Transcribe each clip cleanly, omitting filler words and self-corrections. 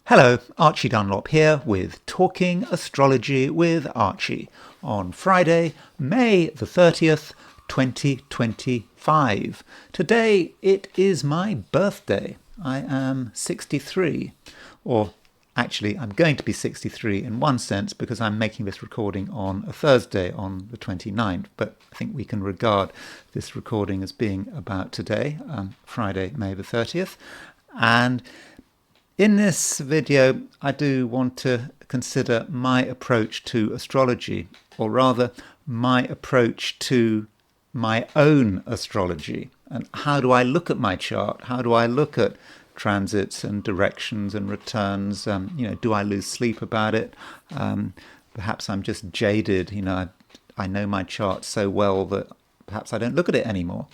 Hello, Archie Dunlop here with Talking Astrology with Archie on Friday, May the 30th, 2025. Today it is my birthday. I am 63, or actually I'm going to be 63 in one sense because I'm making this recording on a Thursday on the 29th, but I think we can regard this recording as being about today, Friday, May the 30th. And in this video, I do want to consider my approach to astrology, or rather, my approach to my own astrology. And how do I look at my chart? How do I look at transits and directions and returns? Do I lose sleep about it? Perhaps I'm just jaded. I know my chart so well that perhaps I don't look at it anymore.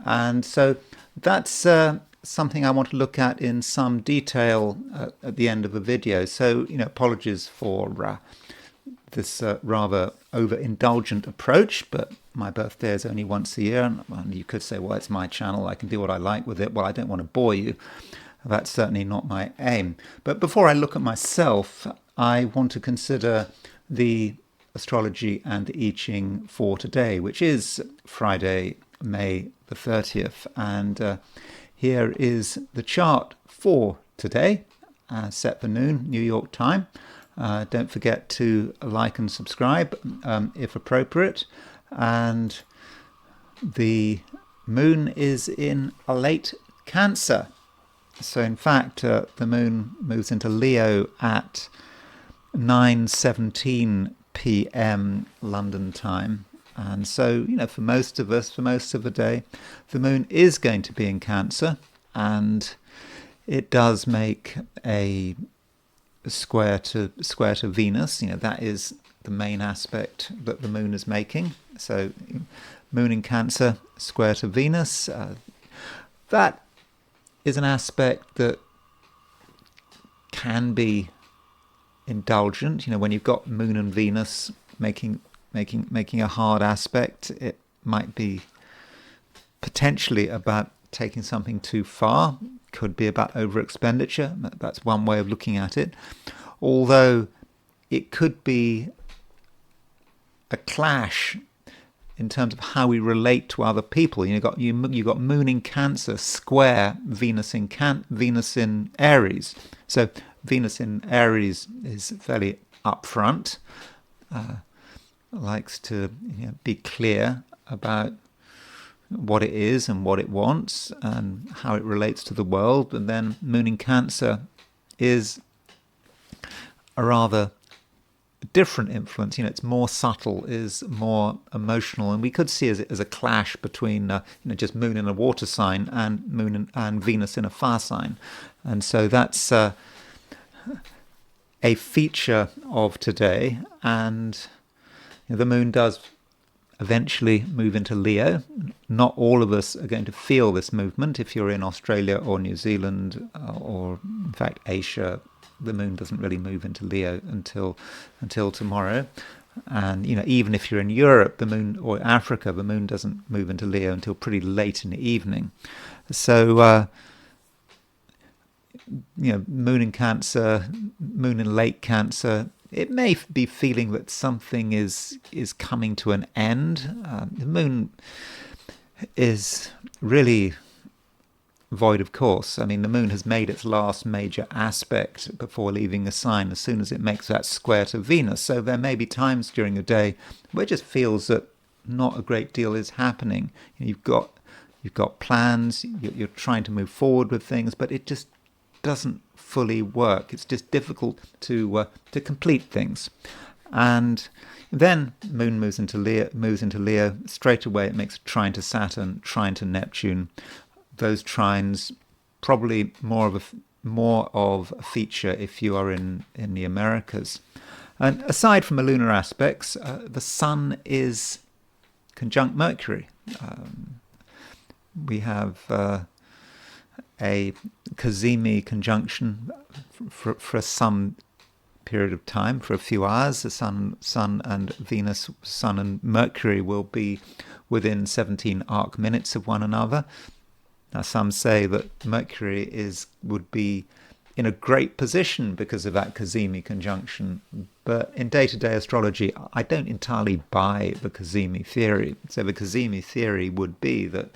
And so that's something I want to look at in some detail at the end of the video. So, apologies for this rather overindulgent approach, but my birthday is only once a year, and you could say, well, it's my channel, I can do what I like with it. Well, I don't want to bore you. That's certainly not my aim. But before I look at myself, I want to consider the astrology and the I Ching for today, which is Friday, May the 30th. And here is the chart for today, set for noon, New York time. Don't forget to like and subscribe if appropriate. And the moon is in a late Cancer. So in fact, the moon moves into Leo at 9:17 p.m. London time. And so, for most of us, for most of the day, the moon is going to be in Cancer, and it does make a square to Venus. That is the main aspect that the moon is making. So, moon in Cancer, square to Venus. That is an aspect that can be indulgent. When you've got moon and Venus making a hard aspect, it might be potentially about taking something too far, could be about over expenditure. That's one way of looking at it, although it could be a clash in terms of how we relate to other people. You've got moon in Cancer square Venus in Aries. So Venus in Aries is fairly upfront, likes to be clear about what it is and what it wants and how it relates to the world. And then moon in Cancer is a rather different influence. It's more subtle, is more emotional, and we could see it as a clash between just moon in a water sign and and Venus in a fire sign. And so that's a feature of today. And the moon does eventually move into Leo. Not all of us are going to feel this movement. If you're in Australia or New Zealand or, in fact, Asia, the moon doesn't really move into Leo until tomorrow. And even if you're in Europe, the moon, or Africa, the moon doesn't move into Leo until pretty late in the evening. So moon in Cancer, moon in late Cancer, it may be feeling that something is coming to an end. The moon is really void of course. I mean, the moon has made its last major aspect before leaving the sign as soon as it makes that square to Venus. So there may be times during the day where it just feels that not a great deal is happening. You've got plans, you're trying to move forward with things, but it just doesn't fully work. It's just difficult to complete things. And then moon moves into Leo. Straight away it makes a trine to Saturn, trine to Neptune. Those trines probably more of a feature if you are in the Americas. And aside from the lunar aspects, the sun is conjunct Mercury. We have a Cazimi conjunction for some period of time, for a few hours. The sun and Venus, sun and Mercury will be within 17 arc minutes of one another. Now, some say that Mercury would be in a great position because of that Cazimi conjunction. But in day-to-day astrology, I don't entirely buy the Cazimi theory. So the Cazimi theory would be that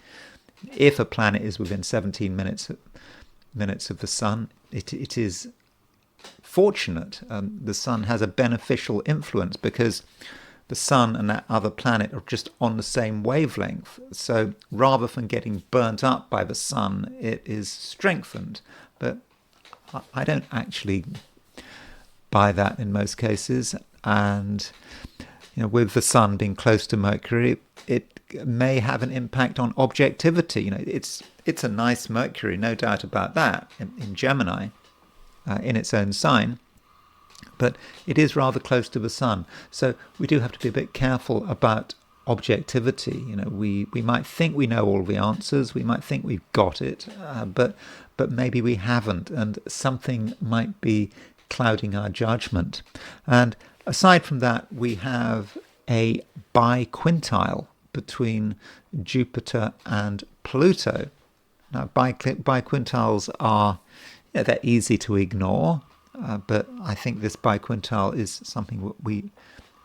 if a planet is within 17 minutes of the sun, it is fortunate. The sun has a beneficial influence because the sun and that other planet are just on the same wavelength. So rather than getting burnt up by the sun, it is strengthened. But I don't actually buy that in most cases. And with the sun being close to Mercury, it may have an impact on objectivity. It's a nice Mercury, no doubt about that, in Gemini, in its own sign. But it is rather close to the sun. So we do have to be a bit careful about objectivity. We might think we know all the answers. We might think we've got it, but maybe we haven't. And something might be clouding our judgment. And aside from that, we have a biquintile between Jupiter and Pluto. Now, biquintiles are, they're easy to ignore. But I think this biquintile is something that we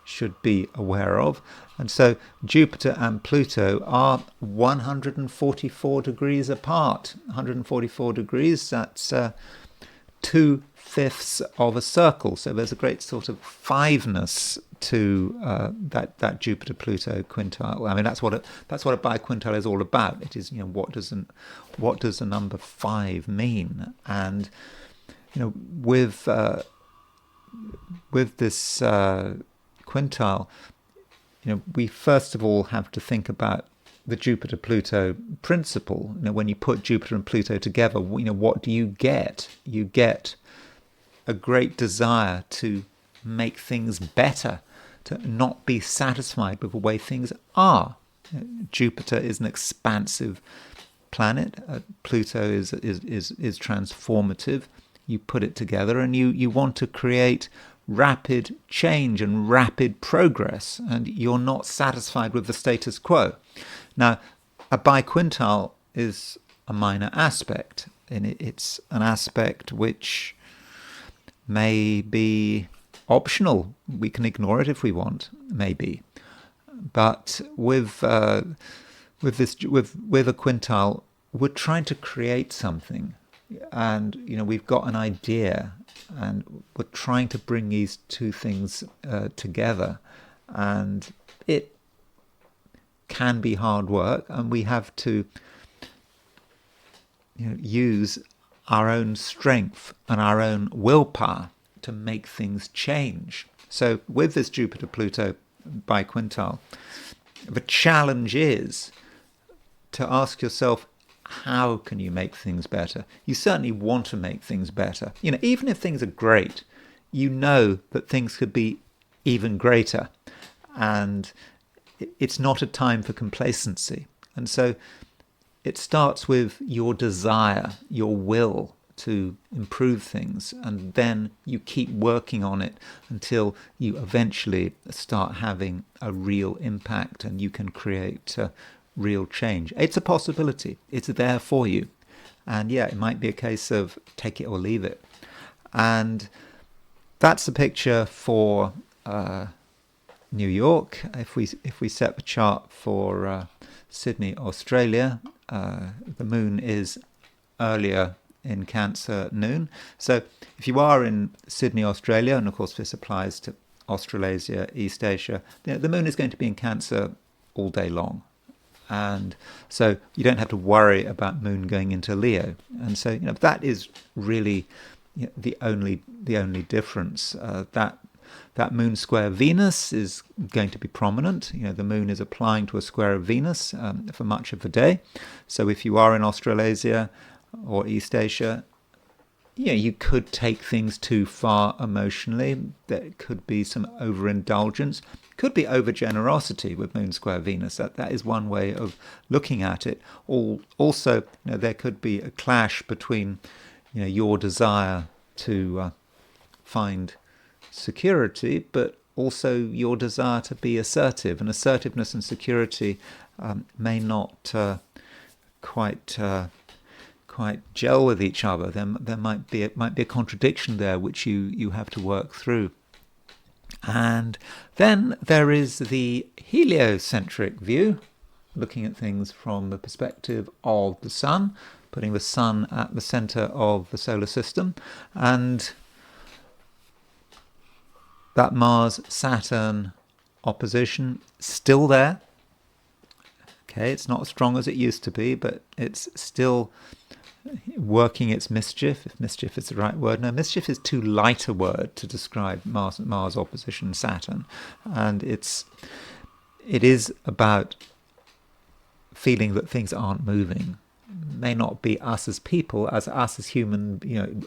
should be aware of. And so Jupiter and Pluto are 144 degrees apart. 144 degrees, that's 2/5 of a circle. So there's a great sort of fiveness to that Jupiter-Pluto quintile. I mean, that's what a biquintile is all about. It is, what does the number 5 mean? And with this quintile, we first of all have to think about the Jupiter-Pluto principle. When you put Jupiter and Pluto together, what do you get? You get a great desire to make things better, to not be satisfied with the way things are. Jupiter is an expansive planet. Pluto is transformative. You put it together and you want to create rapid change and rapid progress, and you're not satisfied with the status quo. Now, a biquintile is a minor aspect, and it's an aspect which may be optional. We can ignore it if we want, maybe. But with a quintile, we're trying to create something. And we've got an idea, and we're trying to bring these two things together, and it can be hard work, and we have to use our own strength and our own willpower to make things change. So with this Jupiter-Pluto biquintile, the challenge is to ask yourself, how can you make things better? You certainly want to make things better. Even if things are great, that things could be even greater. And it's not a time for complacency. And so it starts with your desire, your will to improve things. And then you keep working on it until you eventually start having a real impact and you can create real change. It's a possibility. It's there for you. And it might be a case of take it or leave it. And that's the picture for New York. If we set the chart for Sydney, Australia, the moon is earlier in Cancer noon. So if you are in Sydney, Australia, and of course this applies to Australasia, East Asia, the moon is going to be in Cancer all day long. And so you don't have to worry about moon going into Leo. And so that is really the only difference. That moon square Venus is going to be prominent. The moon is applying to a square of Venus for much of the day. So if you are in Australasia or East Asia, you could take things too far emotionally. There could be some overindulgence. Could be over-generosity with moon square Venus. That is one way of looking at it. Also, there could be a clash between your desire to find security, but also your desire to be assertive. And assertiveness and security may not quite quite gel with each other. There might be a contradiction there which you have to work through. And then there is the heliocentric view, looking at things from the perspective of the sun, putting the sun at the center of the solar system, and that Mars-Saturn opposition still there. Okay, it's not as strong as it used to be, but it's still working its mischief, if mischief is the right word. No, mischief is too light a word to describe Mars opposition Saturn, and it is about feeling that things aren't moving. May not be us as people, as us as human,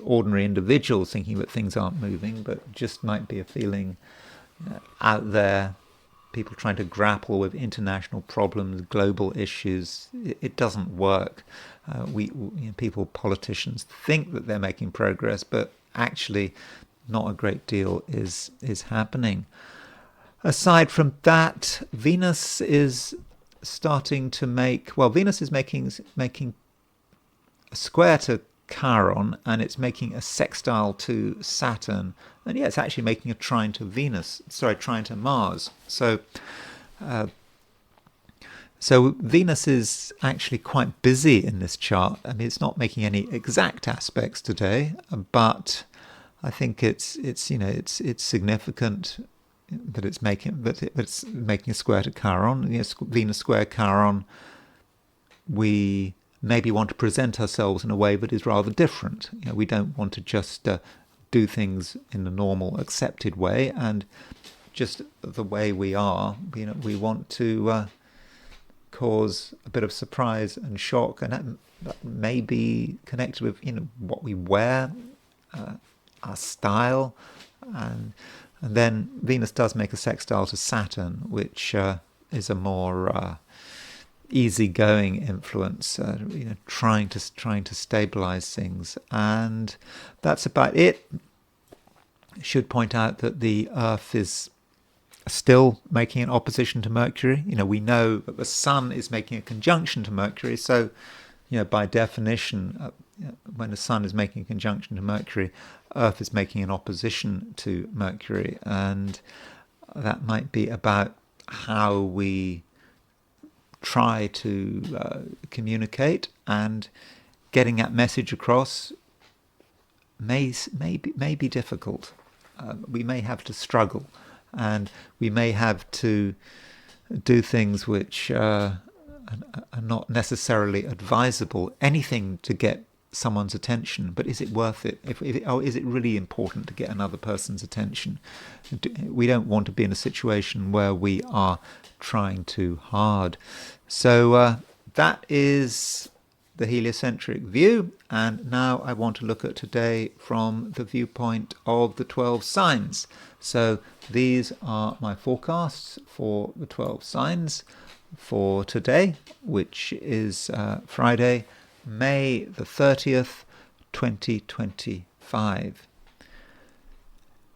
ordinary individuals thinking that things aren't moving, but just might be a feeling out there, people trying to grapple with international problems, global issues. It doesn't work. Politicians think that they're making progress, but actually not a great deal is happening. Aside from that, Venus is starting to Venus is making a square to Chiron, and it's making a sextile to Saturn, and it's actually making a trine to trine to Mars. So Venus is actually quite busy in this chart. I mean, it's not making any exact aspects today, but I think it's significant that it's making a square to Chiron. Venus square Chiron, we maybe want to present ourselves in a way that is rather different. We don't want to just do things in the normal accepted way and just the way we are. We want to cause a bit of surprise and shock, and that may be connected with what we wear, our style, and then Venus does make a sextile to Saturn, which is a more easygoing influence, trying to stabilize things, and that's about it. I should point out that the Earth is still making an opposition to Mercury. We know that the Sun is making a conjunction to Mercury, so by definition, when the Sun is making a conjunction to Mercury, Earth is making an opposition to Mercury, and that might be about how we try to communicate, and getting that message across may be difficult. We may have to struggle, and we may have to do things which are not necessarily advisable. Anything to get someone's attention, but is it worth it? Is it really important to get another person's attention? We don't want to be in a situation where we are trying too hard. So that is the heliocentric view, and now I want to look at today from the viewpoint of the 12 signs. So these are my forecasts for the 12 signs for today, which is Friday, May the 30th, 2025.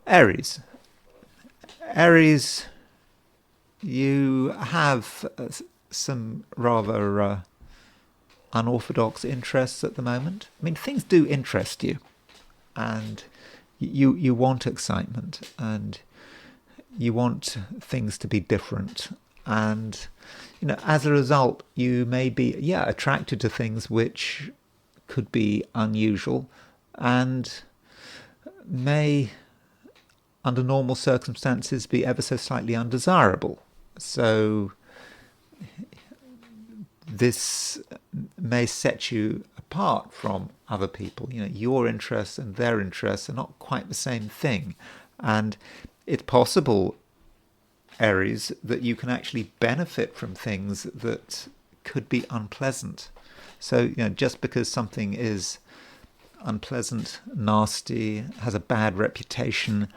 Aries. Aries, you have some rather unorthodox interests at the moment. I mean, things do interest you, and you want excitement, and you want things to be different, and as a result, you may be attracted to things which could be unusual and may, under normal circumstances, be ever so slightly undesirable. So this may set you apart from other people. Your interests and their interests are not quite the same thing, and it's possible, Aries, that you can actually benefit from things that could be unpleasant. So, just because something is unpleasant, nasty, has a bad reputation,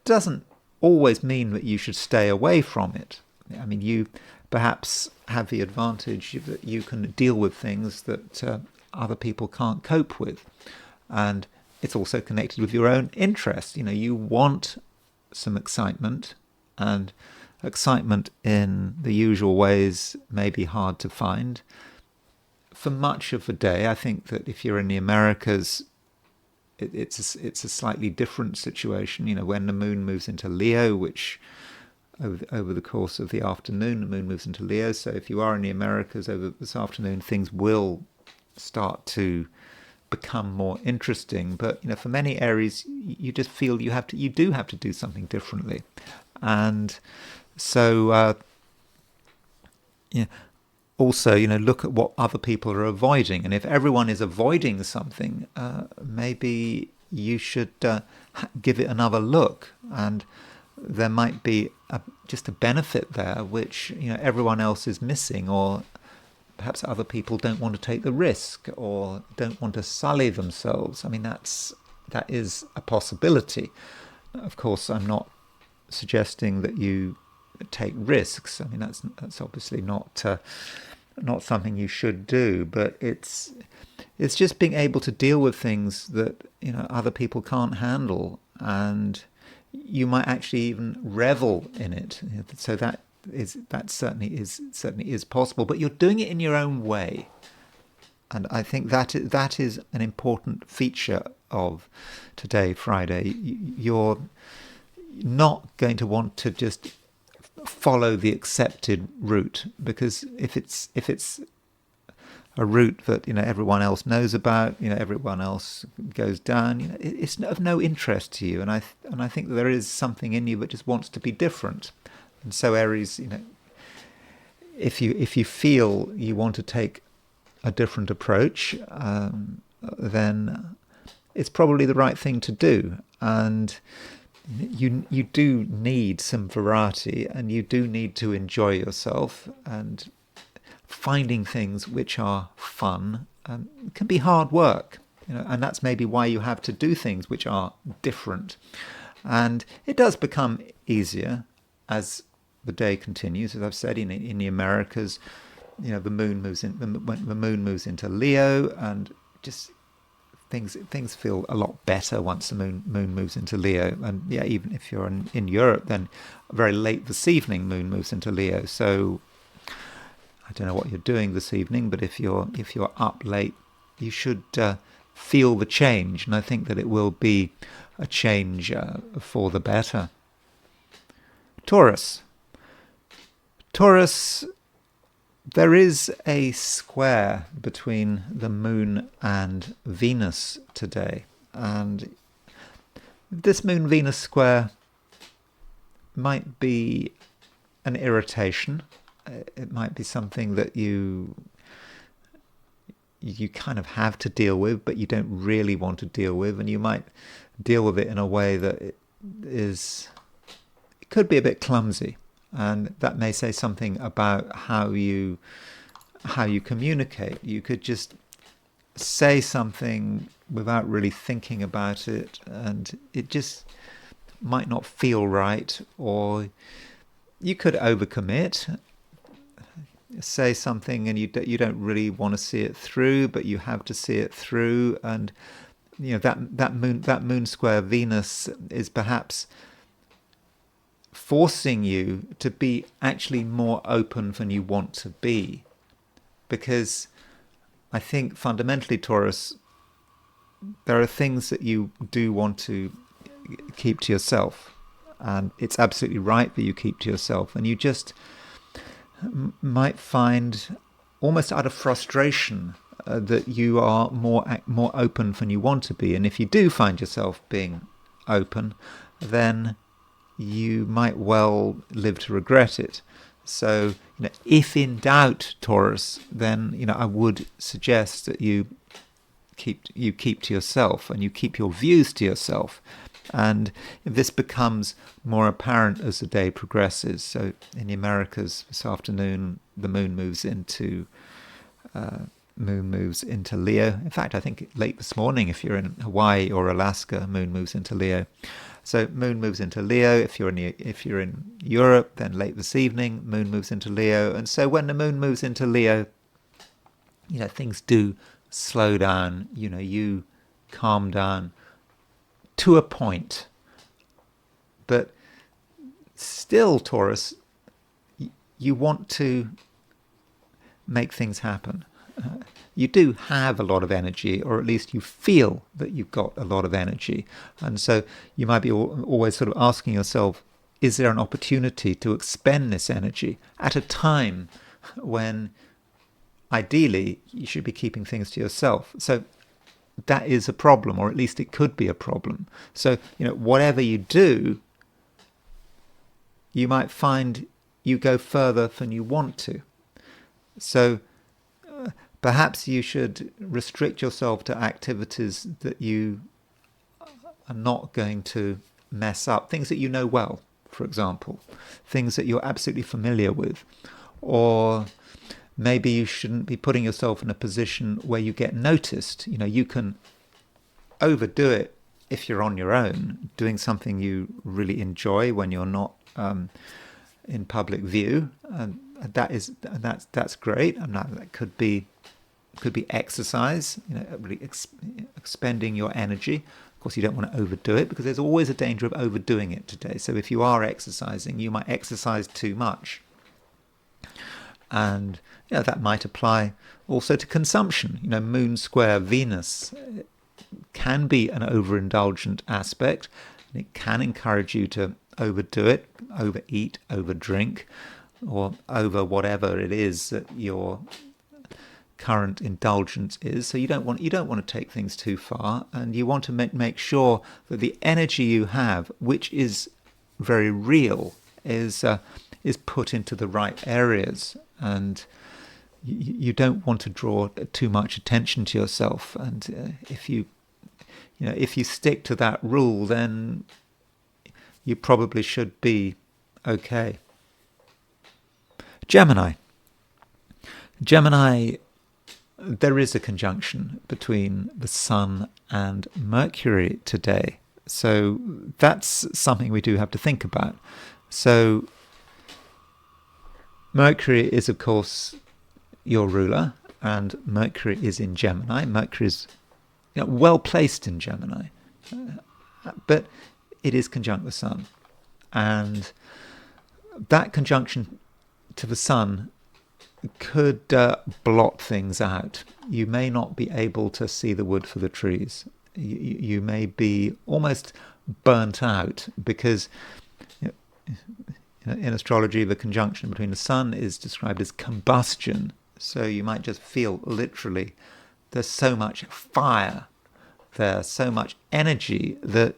doesn't always mean that you should stay away from it. I mean, you perhaps have the advantage that you can deal with things that other people can't cope with. And it's also connected with your own interest. You want some excitement, and excitement in the usual ways may be hard to find. for much of the day. I think that if you're in the Americas, it's a slightly different situation. When the moon moves into Leo, which over the course of the afternoon, the moon moves into Leo. So if you are in the Americas over this afternoon, things will start to become more interesting. But for many Aries, you just feel you do have to do something differently, and so also look at what other people are avoiding, and if everyone is avoiding something, maybe you should give it another look, and there might be just a benefit there which everyone else is missing, or perhaps other people don't want to take the risk or don't want to sully themselves. I mean, that is a possibility. Of course, I'm not suggesting that you take risks. I mean, that's obviously not something you should do. But it's just being able to deal with things that other people can't handle, and you might actually even revel in it. So that certainly is possible, but you're doing it in your own way, and I think that is an important feature of today, Friday. You're not going to want to just follow the accepted route, because if it's a route that everyone else knows about, everyone else goes down, it's of no interest to you, and I think that there is something in you that just wants to be different. And so Aries, if you feel you want to take a different approach, then it's probably the right thing to do. And you do need some variety, and you do need to enjoy yourself, and finding things which are fun can be hard work, and that's maybe why you have to do things which are different. And it does become easier as the day continues. As I've said, in the Americas, the moon moves into Leo, and just things feel a lot better once the moon moves into Leo. And even if you're in Europe, then very late this evening, moon moves into Leo. So I don't know what you're doing this evening, but if you're up late, you should feel the change, and I think that it will be a change for the better. Taurus, there is a square between the moon and Venus today, and this moon-Venus square might be an irritation. It might be something that you kind of have to deal with, but you don't really want to deal with, and you might deal with it in a way that it could be a bit clumsy. And that may say something about how you communicate. You could just say something without really thinking about it, and it just might not feel right, or you could overcommit. Say something and you don't really want to see it through, but you have to see it through, and that moon square Venus is perhaps forcing you to be actually more open than you want to be, because I think fundamentally, Taurus, there are things that you do want to keep to yourself, and it's absolutely right that you keep to yourself, and you just might find, almost out of frustration, that you are more open than you want to be. And if you do find yourself being open, then you might well live to regret it. So, if in doubt, Taurus, then I would suggest that you keep to yourself, and you keep your views to yourself. And this becomes more apparent as the day progresses. So in the Americas this afternoon, the moon moves into Leo. In fact, I think late this morning, if you're in Hawaii or Alaska, moon moves into Leo. So moon moves into Leo. If you're in Europe, then late this evening, moon moves into Leo. And so when the moon moves into Leo, things do slow down. You calm down to a point. But still, Taurus, you want to make things happen. you do have a lot of energy, or at least you feel that you've got a lot of energy. And so you might be always sort of asking yourself, is there an opportunity to expend this energy at a time when ideally you should be keeping things to yourself? So that is a problem, or at least it could be a problem. So, whatever you do, you might find you go further than you want to. So perhaps you should restrict yourself to activities that you are not going to mess up, things that you know well, for example, things that you're absolutely familiar with. Or maybe you shouldn't be putting yourself in a position where you get noticed. You can overdo it if you're on your own, doing something you really enjoy when you're not in public view, and that's great. And that could be exercise, really expending your energy. Of course, you don't want to overdo it, because there's always a danger of overdoing it today. So if you are exercising, you might exercise too much, and that might apply also to consumption. Moon square Venus can be an overindulgent aspect, and it can encourage you to overdo it, overeat, overdrink, or over whatever it is that your current indulgence is. So you don't want to take things too far, and you want to make sure that the energy you have, which is very real, is put into the right areas, and you don't want to draw too much attention to yourself. And if you stick to that rule, then you probably should be okay. Gemini, there is a conjunction between the Sun and Mercury today. So that's something we do have to think about. So Mercury is, of course, your ruler, and Mercury is in Gemini. Mercury is well placed in Gemini, but it is conjunct the Sun. And that conjunction to the Sun could blot things out. You may not be able to see the wood for the trees. You may be almost burnt out, because in astrology the conjunction between the Sun is described as combustion. So you might just feel literally there's so much fire there, so much energy, that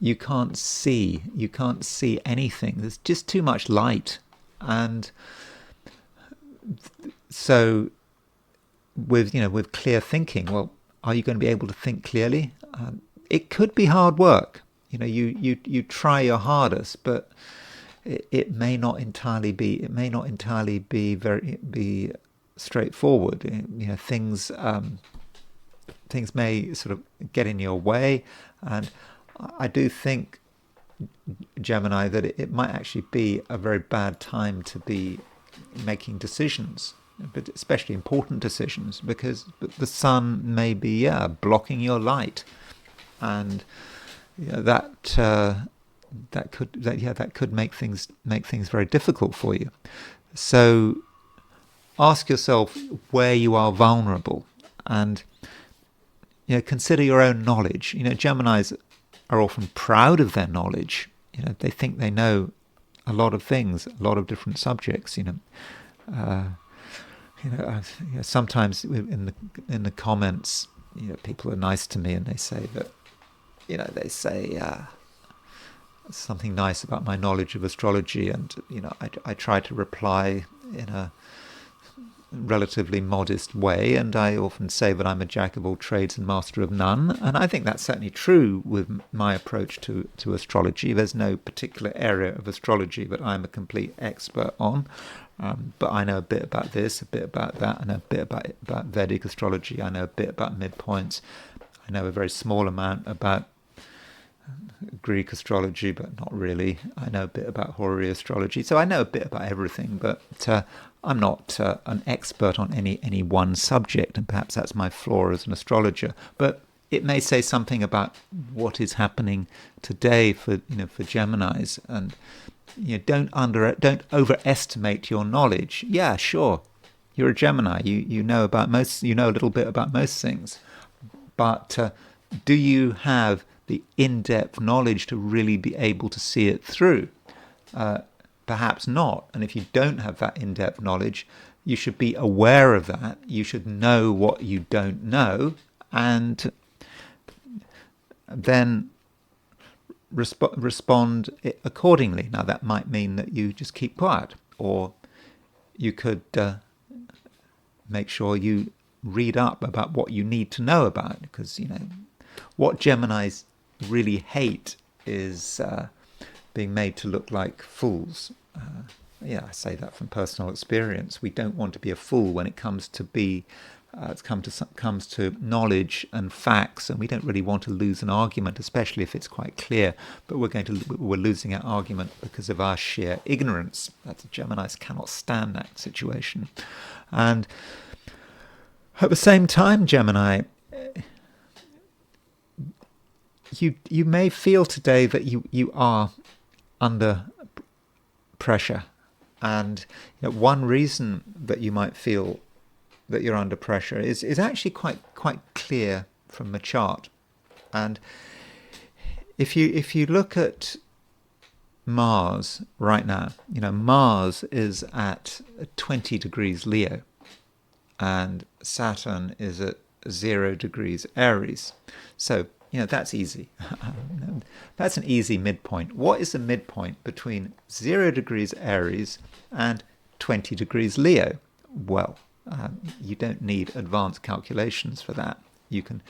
you can't see anything. There's just too much light. And so with clear thinking, well, are you going to be able to think clearly? It could be hard work. You try your hardest, but it may not entirely be very straightforward. Things may sort of get in your way, and I do think, Gemini, that it might actually be a very bad time to be making decisions, but especially important decisions, because the Sun may be blocking your light, and that could make things very difficult for you. So ask yourself where you are vulnerable, and consider your own knowledge. Geminis are often proud of their knowledge. They think they know a lot of things, a lot of different subjects. Sometimes in the comments, people are nice to me, and they say that, something nice about my knowledge of astrology, and I try to reply in a relatively modest way, and I often say that I'm a jack of all trades and master of none, and I think that's certainly true with my approach to astrology. There's no particular area of astrology that I'm a complete expert on, but I know a bit about this, a bit about that, I know a bit about Vedic astrology, I know a bit about midpoints, I know a very small amount about Greek astrology, but not really. I know a bit about horary astrology, so I know a bit about everything, but I'm not an expert on any one subject, and perhaps that's my flaw as an astrologer. But it may say something about what is happening today for Geminis, and don't overestimate your knowledge. Yeah, sure, You're a Gemini. You know about most. You know a little bit about most things, but do you have the in-depth knowledge to really be able to see it through? Perhaps not. And if you don't have that in-depth knowledge, you should be aware of that. You should know what you don't know, and then respond accordingly. Now, that might mean that you just keep quiet, or you could make sure you read up about what you need to know about, because what Geminis really hate is being made to look like fools. I say that from personal experience. We don't want to be a fool when it comes to comes to knowledge and facts, and we don't really want to lose an argument, especially if it's quite clear. But we're losing our argument because of our sheer ignorance. That the Geminis cannot stand that situation. And at the same time, Gemini, you may feel today that you are under pressure, and one reason that you might feel that you're under pressure is actually quite clear from the chart. And if you look at Mars right now, Mars is at 20 degrees Leo, and Saturn is at 0 degrees Aries. So that's easy. That's an easy midpoint. What is the midpoint between 0 degrees Aries and 20 degrees Leo? Well, you don't need advanced calculations for that. You can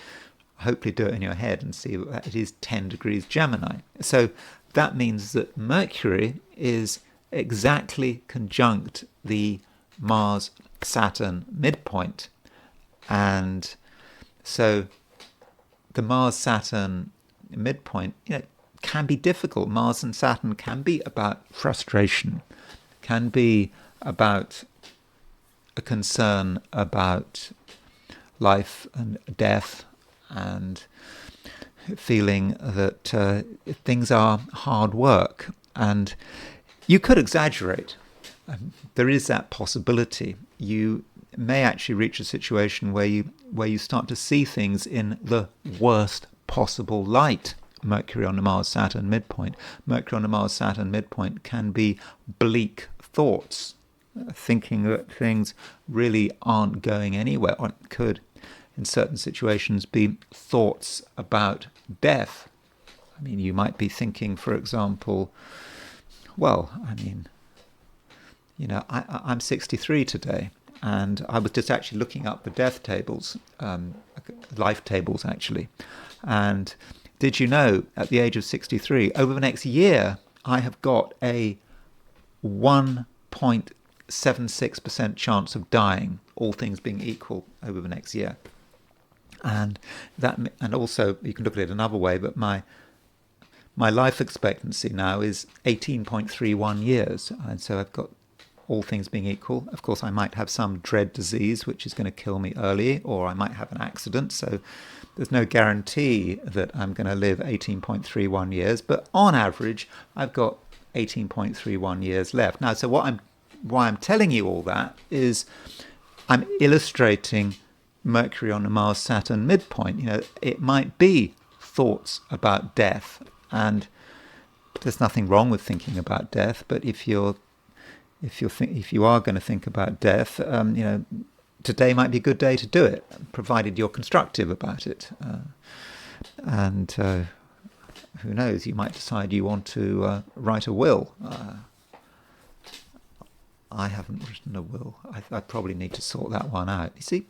hopefully do it in your head and see that it is 10 degrees Gemini. So that means that Mercury is exactly conjunct the Mars-Saturn midpoint. And so the Mars-Saturn midpoint, can be difficult. Mars and Saturn can be about frustration, can be about a concern about life and death, and feeling that things are hard work. And you could exaggerate. There is that possibility. You may actually reach a situation where you start to see things in the worst possible light. Mercury on the Mars-Saturn midpoint. Mercury on the Mars-Saturn midpoint can be bleak thoughts, thinking that things really aren't going anywhere, or it could, in certain situations, be thoughts about death. You might be thinking, for example, I'm 63 today, and I was just actually looking up the death tables, life tables actually, and did you know, at the age of 63, over the next year, I have got a 1.76% chance of dying, all things being equal, over the next year. And also, you can look at it another way, but my life expectancy now is 18.31 years. And so I've got, all things being equal, of course, I might have some dread disease which is going to kill me early, or I might have an accident. So there's no guarantee that I'm going to live 18.31 years. But on average, I've got 18.31 years left. Now, so why I'm telling you all that is I'm illustrating Mercury on the Mars-Saturn midpoint. It might be thoughts about death, and there's nothing wrong with thinking about death. But if you are going to think about death, today might be a good day to do it, provided you're constructive about it. And who knows, you might decide you want to write a will. I haven't written a will. I probably need to sort that one out. You see,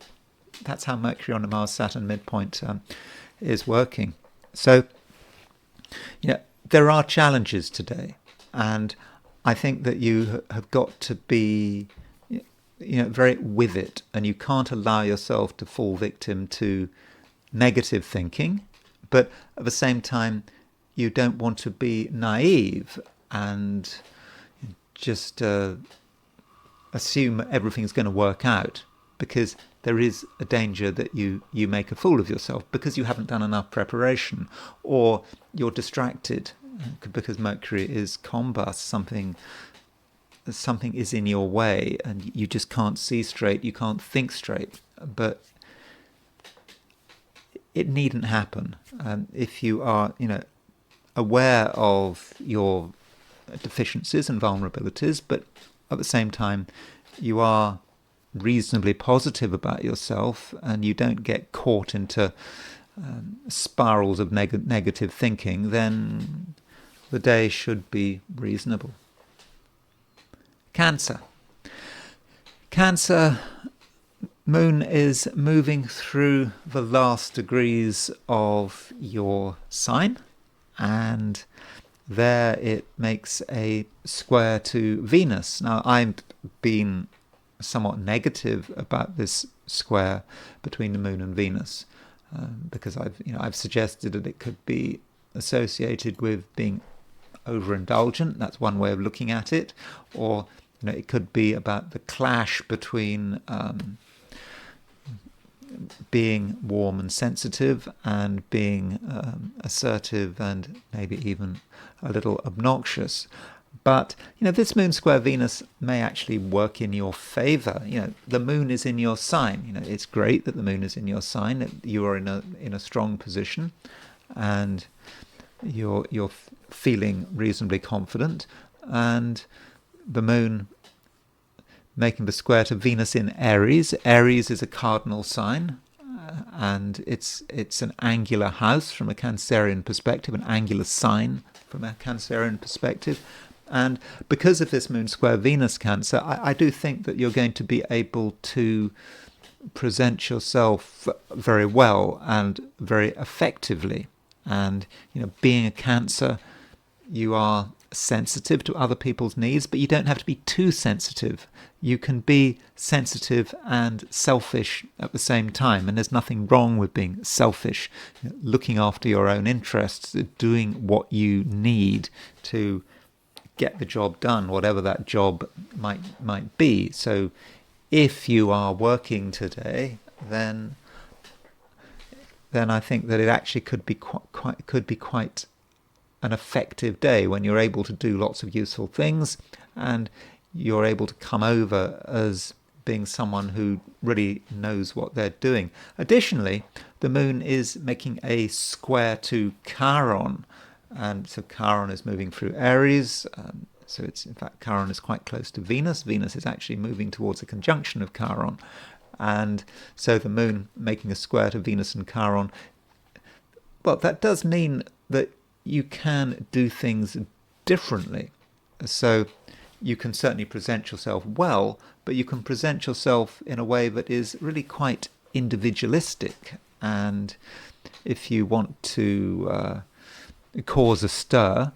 that's how Mercury on the Mars-Saturn midpoint is working. So, there are challenges today, and I think that you have got to be very with it, and you can't allow yourself to fall victim to negative thinking, but at the same time you don't want to be naive and just assume everything's going to work out, because there is a danger that you make a fool of yourself because you haven't done enough preparation, or you're distracted because Mercury is combust, something something is in your way and you just can't see straight, you can't think straight. But it needn't happen. If you are, aware of your deficiencies and vulnerabilities, but at the same time you are reasonably positive about yourself and you don't get caught into spirals of negative thinking, then the day should be reasonable. Cancer. Cancer, Moon is moving through the last degrees of your sign, and there it makes a square to Venus. Now, I've been somewhat negative about this square between the Moon and Venus, because I've suggested that it could be associated with being overindulgent. That's one way of looking at it. Or it could be about the clash between being warm and sensitive and being assertive and maybe even a little obnoxious. But this Moon square Venus may actually work in your favor. The Moon is in your sign. It's great that the Moon is in your sign, that you are in a strong position and you're feeling reasonably confident, and the Moon making the square to Venus in Aries. Aries is a cardinal sign, and it's an angular house from a Cancerian perspective, an angular sign from a Cancerian perspective. And because of this Moon square Venus Cancer, I do think that you're going to be able to present yourself very well and very effectively. And being a Cancer, you are sensitive to other people's needs, but you don't have to be too sensitive. You can be sensitive and selfish at the same time, and there's nothing wrong with being selfish, looking after your own interests, doing what you need to get the job done, whatever that job might be. So if you are working today, then I think that it actually could be quite an effective day when you're able to do lots of useful things and you're able to come over as being someone who really knows what they're doing. Additionally, the Moon is making a square to Chiron, and so Chiron is moving through Aries. So it's, in fact, Chiron is quite close to Venus. Venus is actually moving towards a conjunction of Chiron. And so the Moon making a square to Venus and Chiron, well, that does mean that you can do things differently. So you can certainly present yourself well, but you can present yourself in a way that is really quite individualistic. And if you want to cause a stir,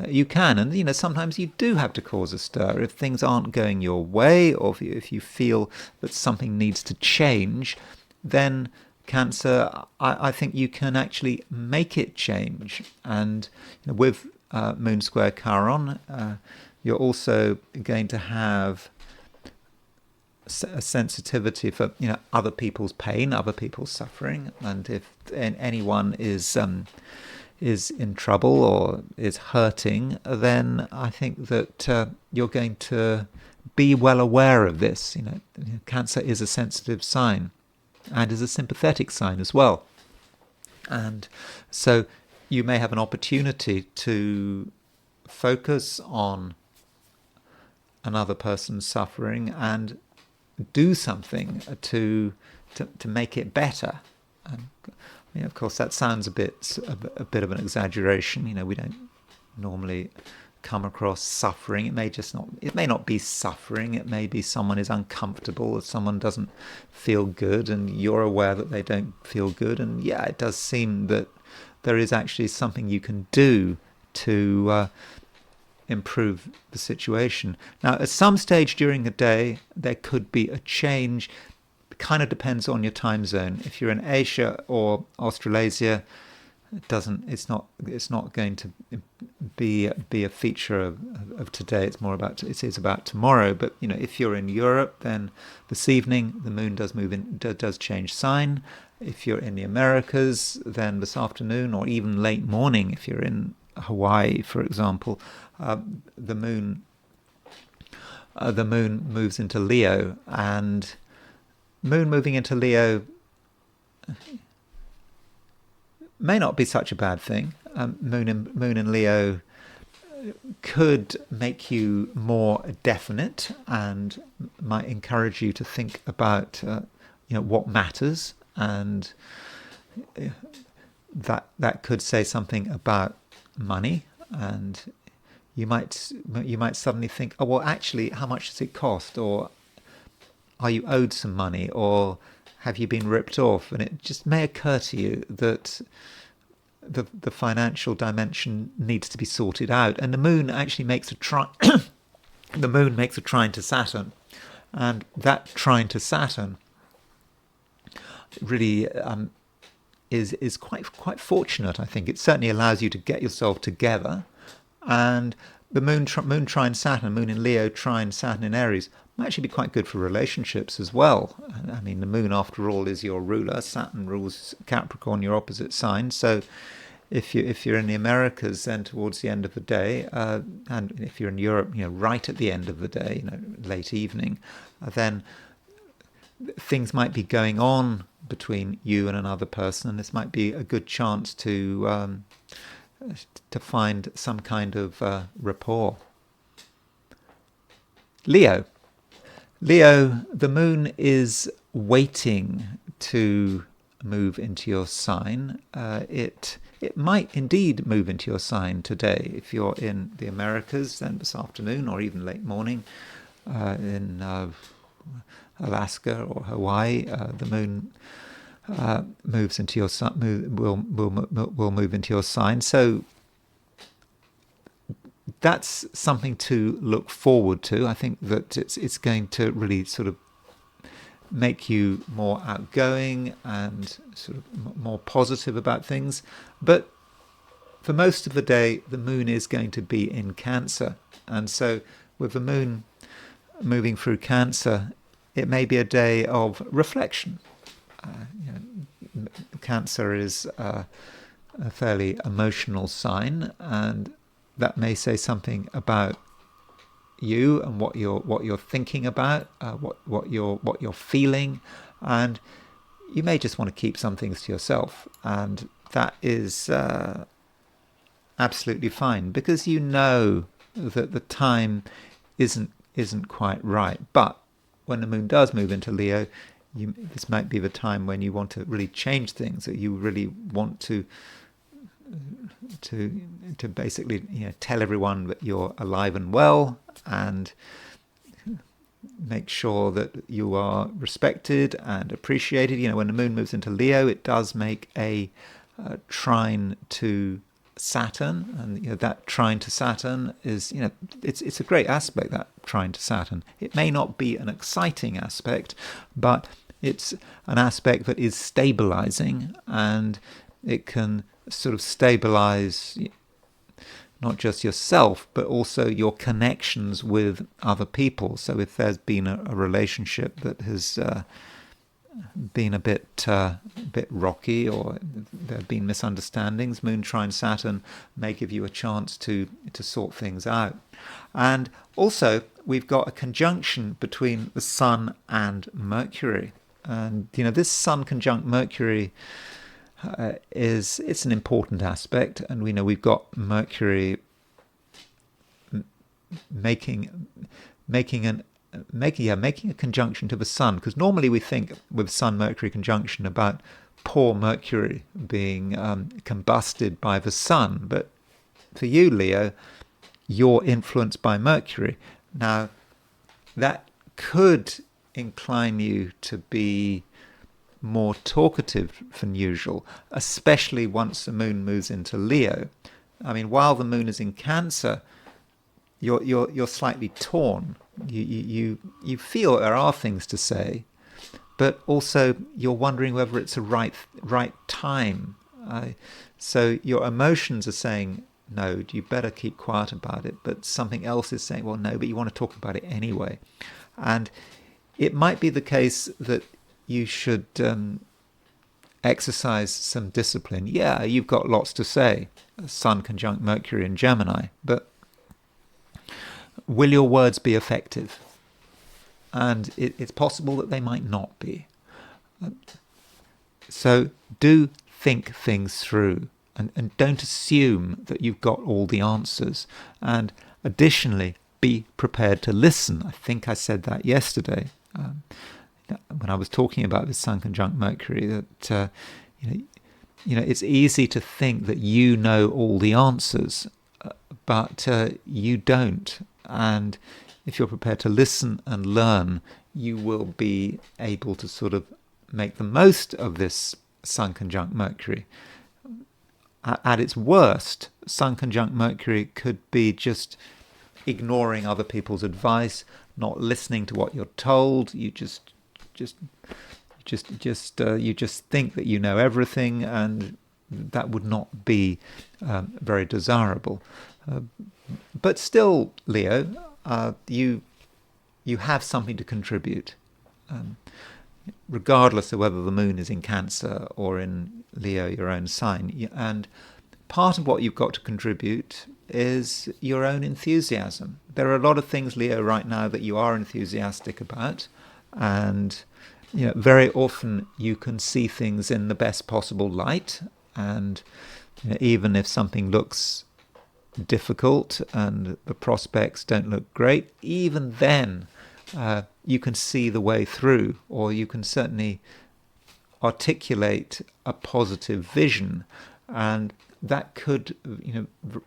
you can. And sometimes you do have to cause a stir if things aren't going your way, or if you feel that something needs to change. Then Cancer, I think you can actually make it change. And with Moon square Chiron, you're also going to have a sensitivity for other people's pain, other people's suffering, and if anyone is in trouble or is hurting, then I think that you're going to be well aware of this. Cancer is a sensitive sign and is a sympathetic sign as well. And so you may have an opportunity to focus on another person's suffering and do something to make it better. And of course, that sounds a bit of an exaggeration. We don't normally come across suffering. It may not be suffering. It may be someone is uncomfortable, or someone doesn't feel good, and you're aware that they don't feel good. And yeah, it does seem that there is actually something you can do to improve the situation. Now, at some stage during the day, there could be a change. It kind of depends on your time zone. If you're in Asia or Australasia, it's not going to be a feature of today. It is about tomorrow. But if you're in Europe, then this evening the Moon does change sign. If you're in the Americas, then this afternoon or even late morning, if you're in Hawaii, for example, the Moon the moon moves into Leo, and moon moving into Leo may not be such a bad thing. Moon in Leo could make you more definite and might encourage you to think about what matters, and that could say something about money, and you might suddenly think, oh well, actually, how much does it cost, or are you owed some money, or have you been ripped off? And it just may occur to you that the financial dimension needs to be sorted out. And the moon actually makes a the moon makes a trine to Saturn, and that trine to Saturn really is quite fortunate. I think it certainly allows you to get yourself together, and the moon trine Saturn, moon in Leo trine Saturn in Aries, might actually be quite good for relationships as well. I mean, the moon, after all, is your ruler. Saturn rules Capricorn, your opposite sign. So if you're in the Americas, then towards the end of the day, and if you're in Europe, right at the end of the day, late evening, then things might be going on between you and another person, and this might be a good chance to find some kind of rapport. Leo, the moon is waiting to move into your sign. It might indeed move into your sign today. If you're in the Americas, then this afternoon or even late morning. In Alaska or Hawaii, the moon moves into your will move into your sign. So that's something to look forward to. I think that it's going to really sort of make you more outgoing and sort of more positive about things. But for most of the day, the moon is going to be in Cancer, and so with the moon moving through Cancer, it may be a day of reflection. Cancer is a fairly emotional sign, and that may say something about you and what you're thinking about, what you're feeling, and you may just want to keep some things to yourself, and that is absolutely fine, because you know that the time isn't quite right. But when the moon does move into Leo, this might be the time when you want to really change things, that you really want to basically tell everyone that you're alive and well, and make sure that you are respected and appreciated. When the moon moves into Leo, it does make a trine to Saturn, and that trine to Saturn is it's a great aspect, that trine to Saturn. It may not be an exciting aspect, but it's an aspect that is stabilizing, and it can sort of stabilize not just yourself, but also your connections with other people. So if there's been a relationship that has been a bit rocky, or there have been misunderstandings, moon trine Saturn may give you a chance to sort things out. And also, we've got a conjunction between the Sun and Mercury. And this Sun conjunct Mercury it's an important aspect, and we know we've got Mercury making a conjunction to the Sun, because normally we think with Sun-Mercury conjunction about poor Mercury being combusted by the Sun, but for you, Leo, you're influenced by Mercury. Now, that could incline you to be more talkative than usual, especially once the moon moves into Leo. I mean, while the moon is in Cancer, you're slightly torn. You feel there are things to say, but also you're wondering whether it's a right time. So your emotions are saying, no, you better keep quiet about it, but something else is saying, well, no, but you want to talk about it anyway. And it might be the case that you should exercise some discipline. Yeah, you've got lots to say, Sun conjunct Mercury in Gemini, but will your words be effective? And it's possible that they might not be. So do think things through, and don't assume that you've got all the answers. And additionally, be prepared to listen. I think I said that yesterday when I was talking about this Sun conjunct Mercury, that it's easy to think that you know all the answers, but you don't. And if you're prepared to listen and learn, you will be able to sort of make the most of this Sun conjunct Mercury. At its worst, Sun conjunct Mercury could be just ignoring other people's advice, not listening to what you're told. You just think that you know everything, and that would not be very desirable. But still, Leo, you have something to contribute, regardless of whether the moon is in Cancer or in Leo, your own sign. And part of what you've got to contribute is your own enthusiasm. There are a lot of things, Leo, right now that you are enthusiastic about, and very often you can see things in the best possible light, and even if something looks difficult and the prospects don't look great, even then you can see the way through, or you can certainly articulate a positive vision, and that could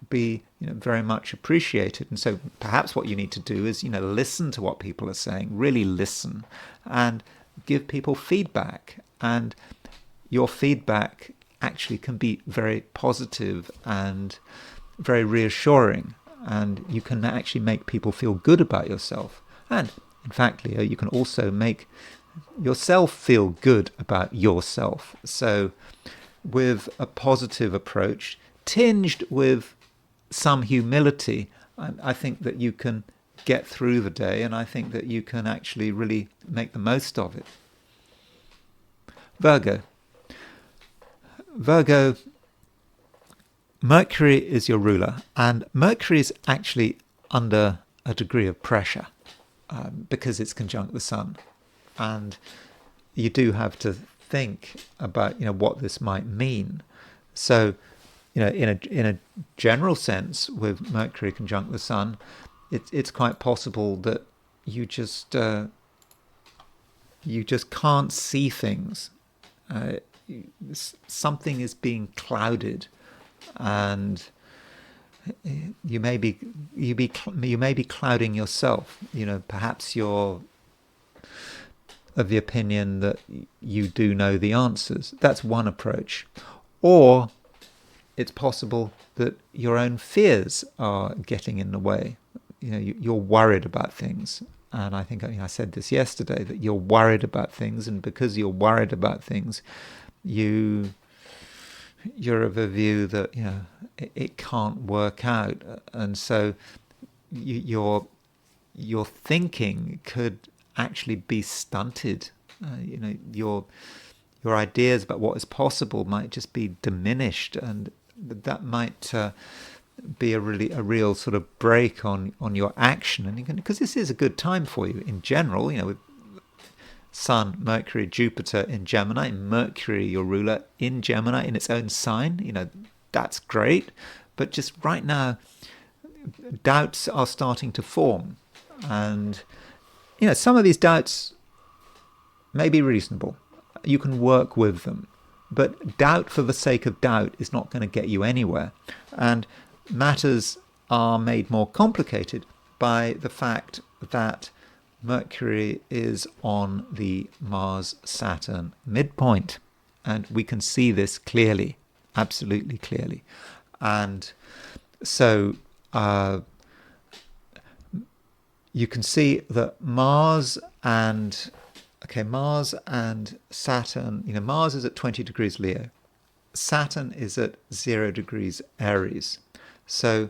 be very much appreciated. And so perhaps what you need to do is listen to what people are saying, really listen, and give people feedback. And your feedback actually can be very positive and very reassuring, and you can actually make people feel good about yourself. And in fact, Leo, you can also make yourself feel good about yourself. So with a positive approach, tinged with some humility, I think that you can get through the day, and I think that you can actually really make the most of it. Virgo, Mercury is your ruler, and Mercury is actually under a degree of pressure because it's conjunct the Sun, and you do have to think about what this might mean. So in a general sense, with Mercury conjunct the Sun, it's quite possible that you just can't see things. Something is being clouded, and you may be clouding yourself. Perhaps you're of the opinion that you do know the answers. That's one approach. Or it's possible that your own fears are getting in the way. You're worried about things. And I think I said this yesterday, that you're worried about things, and because you're worried about things, you're of a view that it can't work out, and so your thinking could actually be stunted. Your ideas about what is possible might just be diminished, and that might be a real sort of break on your action. And because this is a good time for you in general, with Sun, Mercury, Jupiter in Gemini, Mercury, your ruler, in Gemini in its own sign, that's great. But just right now, doubts are starting to form, and some of these doubts may be reasonable. You can work with them, but doubt for the sake of doubt is not going to get you anywhere. And matters are made more complicated by the fact that Mercury is on the Mars-Saturn midpoint, and we can see this clearly, absolutely clearly. And so you can see that Mars and Saturn, Mars is at 20 degrees Leo. Saturn is at 0 degrees Aries. So,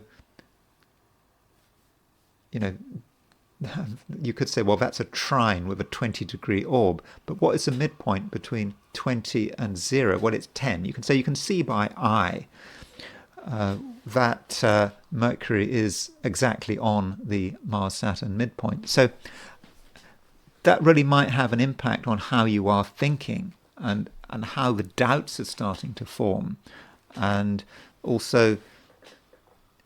you could say, well, that's a trine with a 20-degree orb. But what is the midpoint between 20 and 0? Well, it's 10. You can see by eye. that Mercury is exactly on the Mars-Saturn midpoint. So that really might have an impact on how you are thinking and how the doubts are starting to form. And also,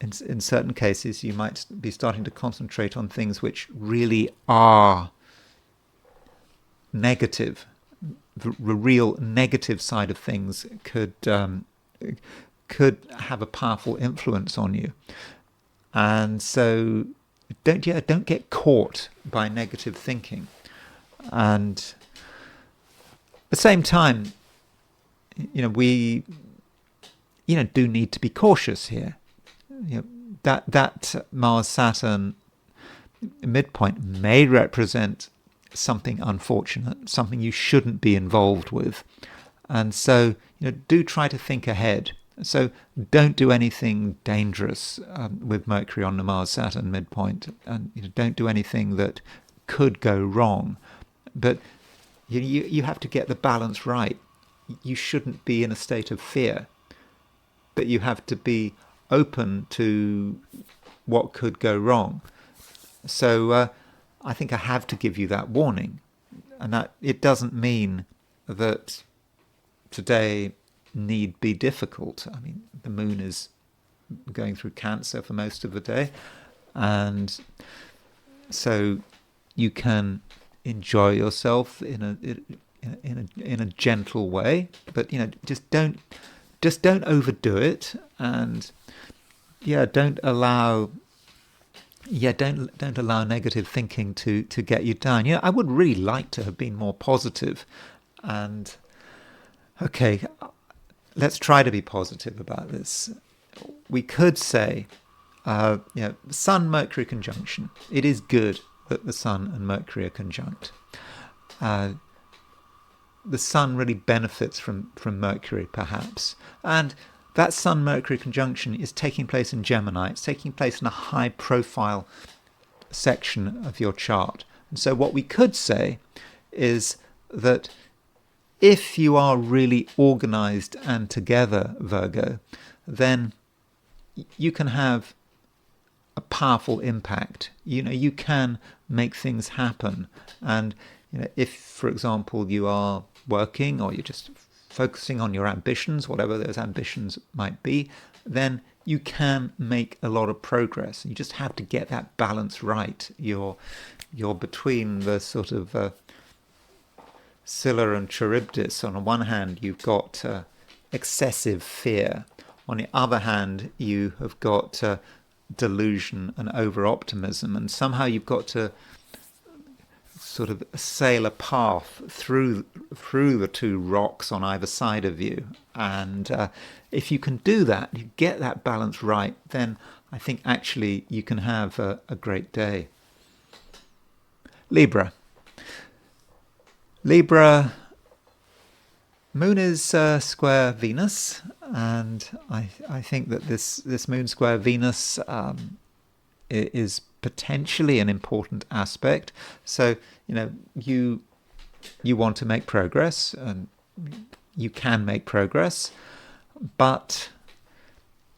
in certain cases, you might be starting to concentrate on things which really are negative. The real negative side of things could have a powerful influence on you. And so don't get caught by negative thinking. And at the same time, we do need to be cautious here. That Mars-Saturn midpoint may represent something unfortunate, something you shouldn't be involved with. And so, do try to think ahead. So don't do anything dangerous with Mercury on the Mars-Saturn midpoint, and don't do anything that could go wrong. But you have to get the balance right. You shouldn't be in a state of fear, but you have to be open to what could go wrong. So I think I have to give you that warning, and that it doesn't mean that today need be difficult. I mean, the moon is going through Cancer for most of the day, and so you can enjoy yourself in a gentle way, but just don't overdo it, and don't allow negative thinking to get you down. I would really like to have been more positive, and okay, let's try to be positive about this. We could say, Sun-Mercury conjunction. It is good that the Sun and Mercury are conjunct. The Sun really benefits from Mercury, perhaps. And that Sun-Mercury conjunction is taking place in Gemini. It's taking place in a high-profile section of your chart. And so what we could say is that if you are really organized and together, Virgo, then you can have a powerful impact. You can make things happen. And if, for example, you are working or you're just focusing on your ambitions, whatever those ambitions might be, then you can make a lot of progress. You just have to get that balance right. You're between the sort of Scylla and Charybdis. On the one hand, you've got excessive fear. On the other hand, you have got delusion and over-optimism. And somehow you've got to sort of sail a path through the two rocks on either side of you. And if you can do that, you get that balance right, then I think actually you can have a great day. Libra, Moon is square Venus, and I think that this Moon square Venus is potentially an important aspect. So you want to make progress, and you can make progress, but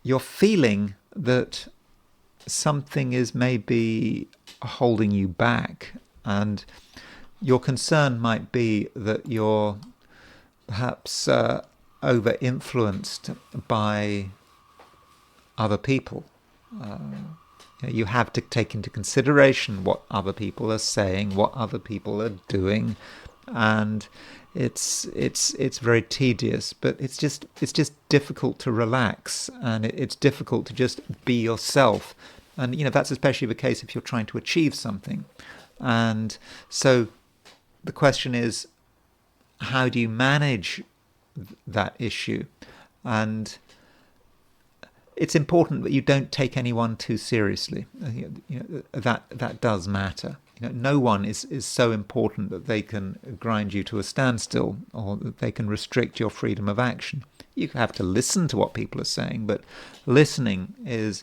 you're feeling that something is maybe holding you back, and your concern might be that you're perhaps over-influenced by other people. You have to take into consideration what other people are saying, what other people are doing, and it's very tedious. But it's just difficult to relax, and it's difficult to just be yourself. And that's especially the case if you're trying to achieve something. And so the question is, how do you manage that issue? And it's important that you don't take anyone too seriously. That does matter. No one is so important that they can grind you to a standstill, or that they can restrict your freedom of action. You have to listen to what people are saying, but listening is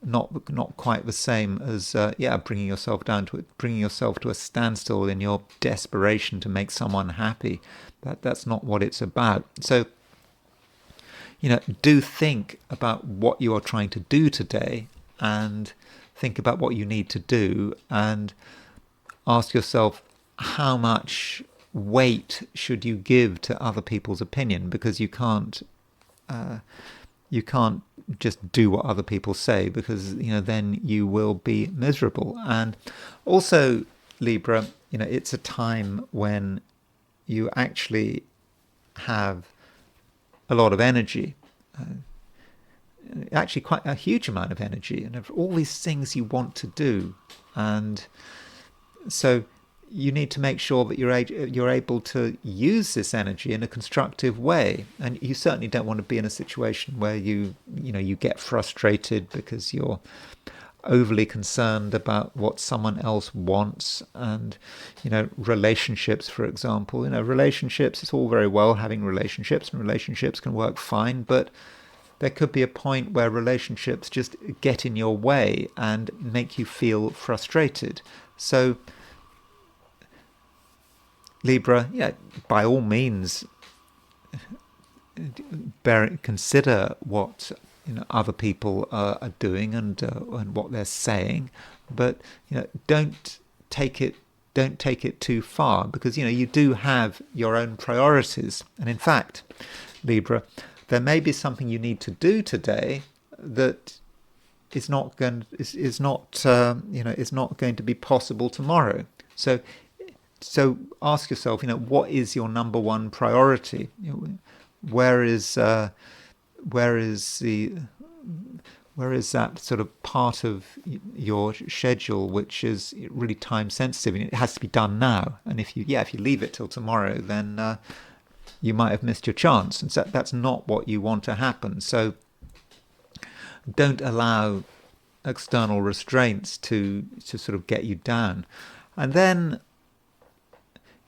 not quite the same as bringing yourself to a standstill in your desperation to make someone happy. That's not what it's about. So do think about what you are trying to do today, and think about what you need to do, and ask yourself, how much weight should you give to other people's opinion? Because you can't just do what other people say, because then you will be miserable. And also, Libra, it's a time when you actually have a lot of energy, actually quite a huge amount of energy, and of all these things you want to do. And so you need to make sure that you're able to use this energy in a constructive way. And you certainly don't want to be in a situation where you get frustrated because you're overly concerned about what someone else wants. And relationships, for example, relationships, it's all very well having relationships, and relationships can work fine, but there could be a point where relationships just get in your way and make you feel frustrated. So Libra, by all means, consider what other people are doing and what they're saying, but don't take it too far, because you do have your own priorities. And in fact, Libra, there may be something you need to do today that is not going to be possible tomorrow. So ask yourself, what is your number one priority? Where is that sort of part of your schedule which is really time sensitive, and it has to be done now? And if you leave it till tomorrow, then you might have missed your chance, and so that's not what you want to happen. So don't allow external restraints to sort of get you down. And then,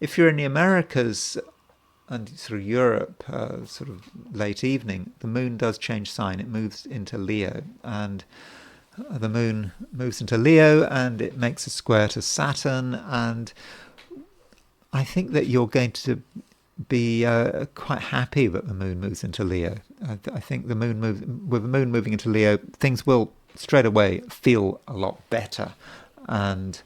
if you're in the Americas and sort of Europe, sort of late evening, the moon does change sign. It moves into Leo, and the moon moves into Leo, and it makes a square to Saturn. And I think that you're going to be quite happy that the moon moves into Leo. I think with the moon moving into Leo, things will straight away feel a lot better. And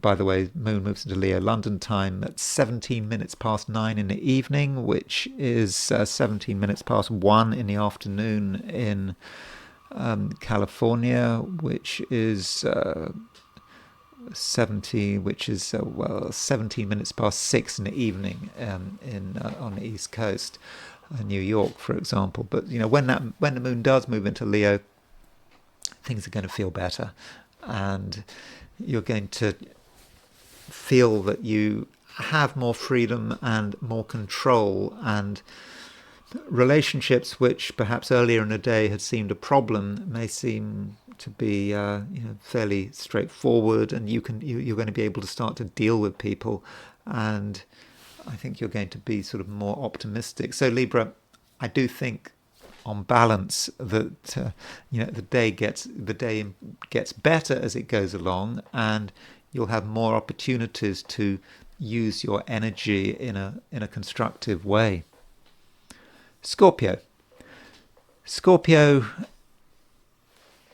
by the way, moon moves into Leo London time at 17 minutes past 9 in the evening, which is 17 minutes past 1 in the afternoon in California, which is 17 minutes past 6 in the evening on the East Coast, New York, for example. But when the moon does move into Leo, things are going to feel better, and you're going to feel that you have more freedom and more control, and relationships which perhaps earlier in the day had seemed a problem may seem to be fairly straightforward, and you're going to be able to start to deal with people, and I think you're going to be sort of more optimistic. So Libra, I do think on balance that the day gets better as it goes along, and you'll have more opportunities to use your energy in a constructive way. Scorpio,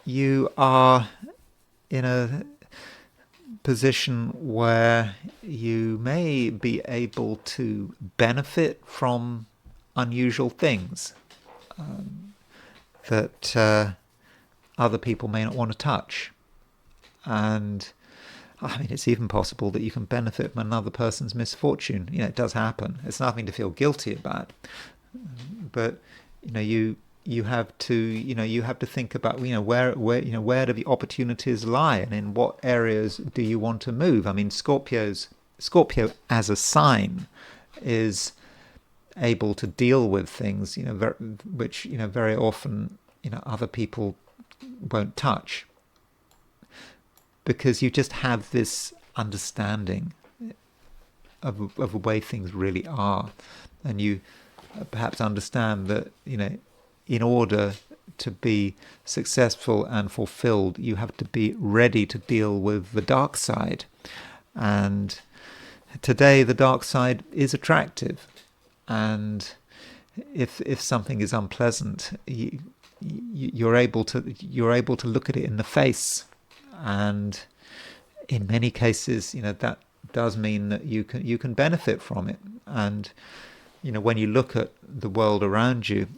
you are in a position where you may be able to benefit from unusual things that other people may not want to touch. And I mean, it's even possible that you can benefit from another person's misfortune. It does happen. It's nothing to feel guilty about. But you have to think about where do the opportunities lie, and in what areas do you want to move. I mean, Scorpio as a sign is able to deal with things which very often other people won't touch, because you just have this understanding of the way things really are, and you perhaps understand that in order to be successful and fulfilled, you have to be ready to deal with the dark side. And today the dark side is attractive, and if something is unpleasant, you're able to look at it in the face, and in many cases, that does mean that you can benefit from it. And when you look at the world around you,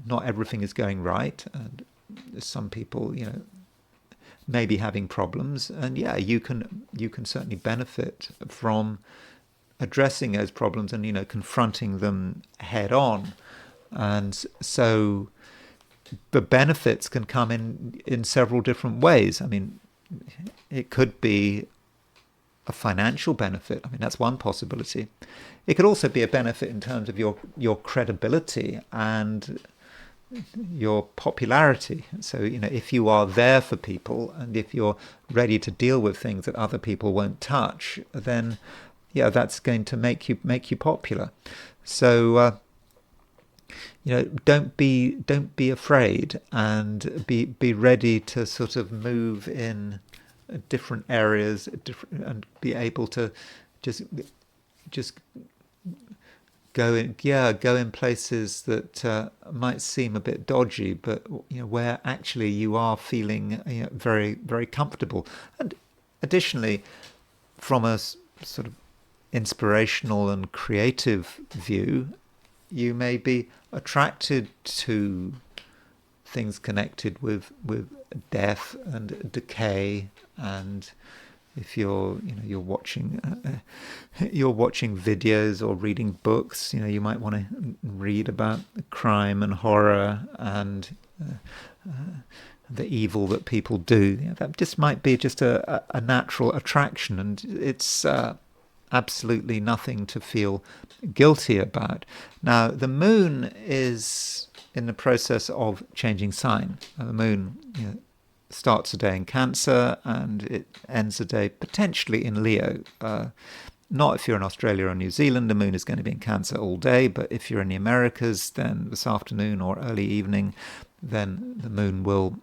not everything is going right, and some people may be having problems, and you can certainly benefit from addressing those problems and confronting them head on. And so the benefits can come in several different ways. I mean, it could be a financial benefit. I mean, that's one possibility. It could also be a benefit in terms of your credibility and your popularity. So if you are there for people, and if you're ready to deal with things that other people won't touch, then that's going to make you popular. So don't be afraid, and be ready to sort of move in different areas, and be able to just go in places that might seem a bit dodgy, but where actually you are feeling very, very comfortable. And additionally, from a sort of inspirational and creative view, you may be attracted to things connected with death and decay. And if you're watching videos or reading books, you might want to read about crime and horror and the evil that people do. That just might be just a natural attraction, and it's absolutely nothing to feel guilty about. Now, the moon is in the process of changing sign. The moon starts a day in Cancer, and it ends a day potentially in Leo. Not if you're in Australia or New Zealand, the moon is going to be in Cancer all day, but if you're in the Americas, then this afternoon or early evening, then the moon will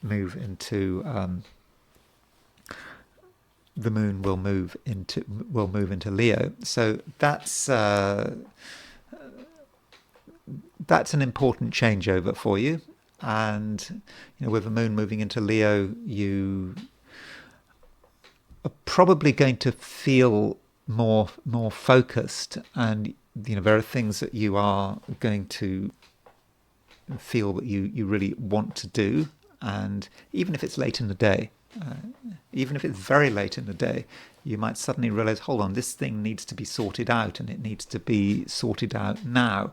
move into Leo. So that's an important changeover for you. And with the moon moving into Leo, you are probably going to feel more focused, and there are things that you are going to feel that you really want to do. And even if it's late in the day, even if it's very late in the day, you might suddenly realize, hold on, this thing needs to be sorted out, and it needs to be sorted out now.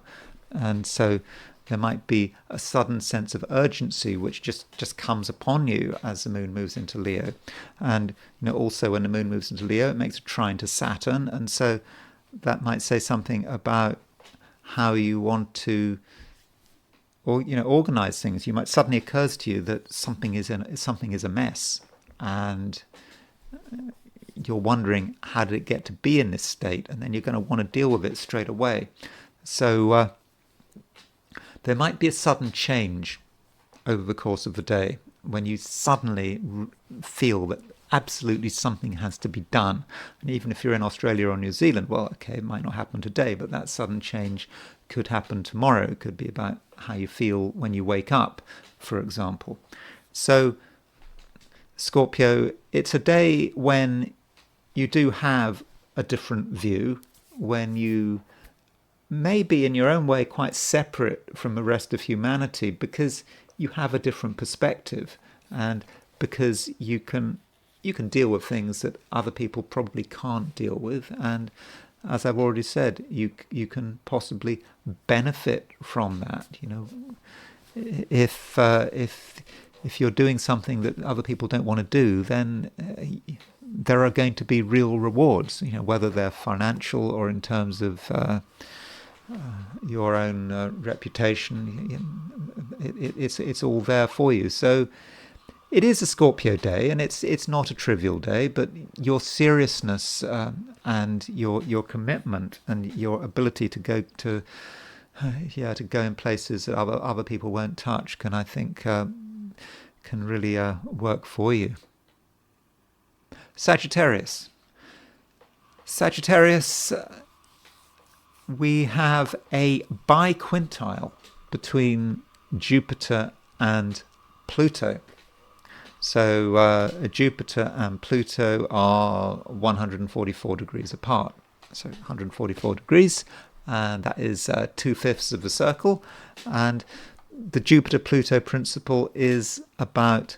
And so there might be a sudden sense of urgency which just comes upon you as the moon moves into Leo. And also when the moon moves into Leo, it makes a trine to Saturn, and so that might say something about how you want to organize things. You might suddenly occurs to you that something is a mess, and you're wondering, how did it get to be in this state? And then you're going to want to deal with it straight away. So there might be a sudden change over the course of the day when you suddenly feel that absolutely something has to be done. And even if you're in Australia or New Zealand, well, okay, it might not happen today, but that sudden change could happen tomorrow. It could be about how you feel when you wake up, for example. So, Scorpio, it's a day when you do have a different view, when you may be in your own way quite separate from the rest of humanity, because you have a different perspective, and because you can deal with things that other people probably can't deal with. And as I've already said, you can possibly benefit from that. If you're doing something that other people don't want to do, then there are going to be real rewards. Whether they're financial or in terms of your own reputation. It's all there for you. So it is a Scorpio day, and it's not a trivial day, but your seriousness and your commitment and your ability to go in places that other people won't touch can, I think, can really work for you. Sagittarius. Sagittarius, we have a biquintile between Jupiter and Pluto. So Jupiter and Pluto are 144 degrees apart. So 144 degrees, and that is 2/5 of the circle. And the Jupiter-Pluto principle is about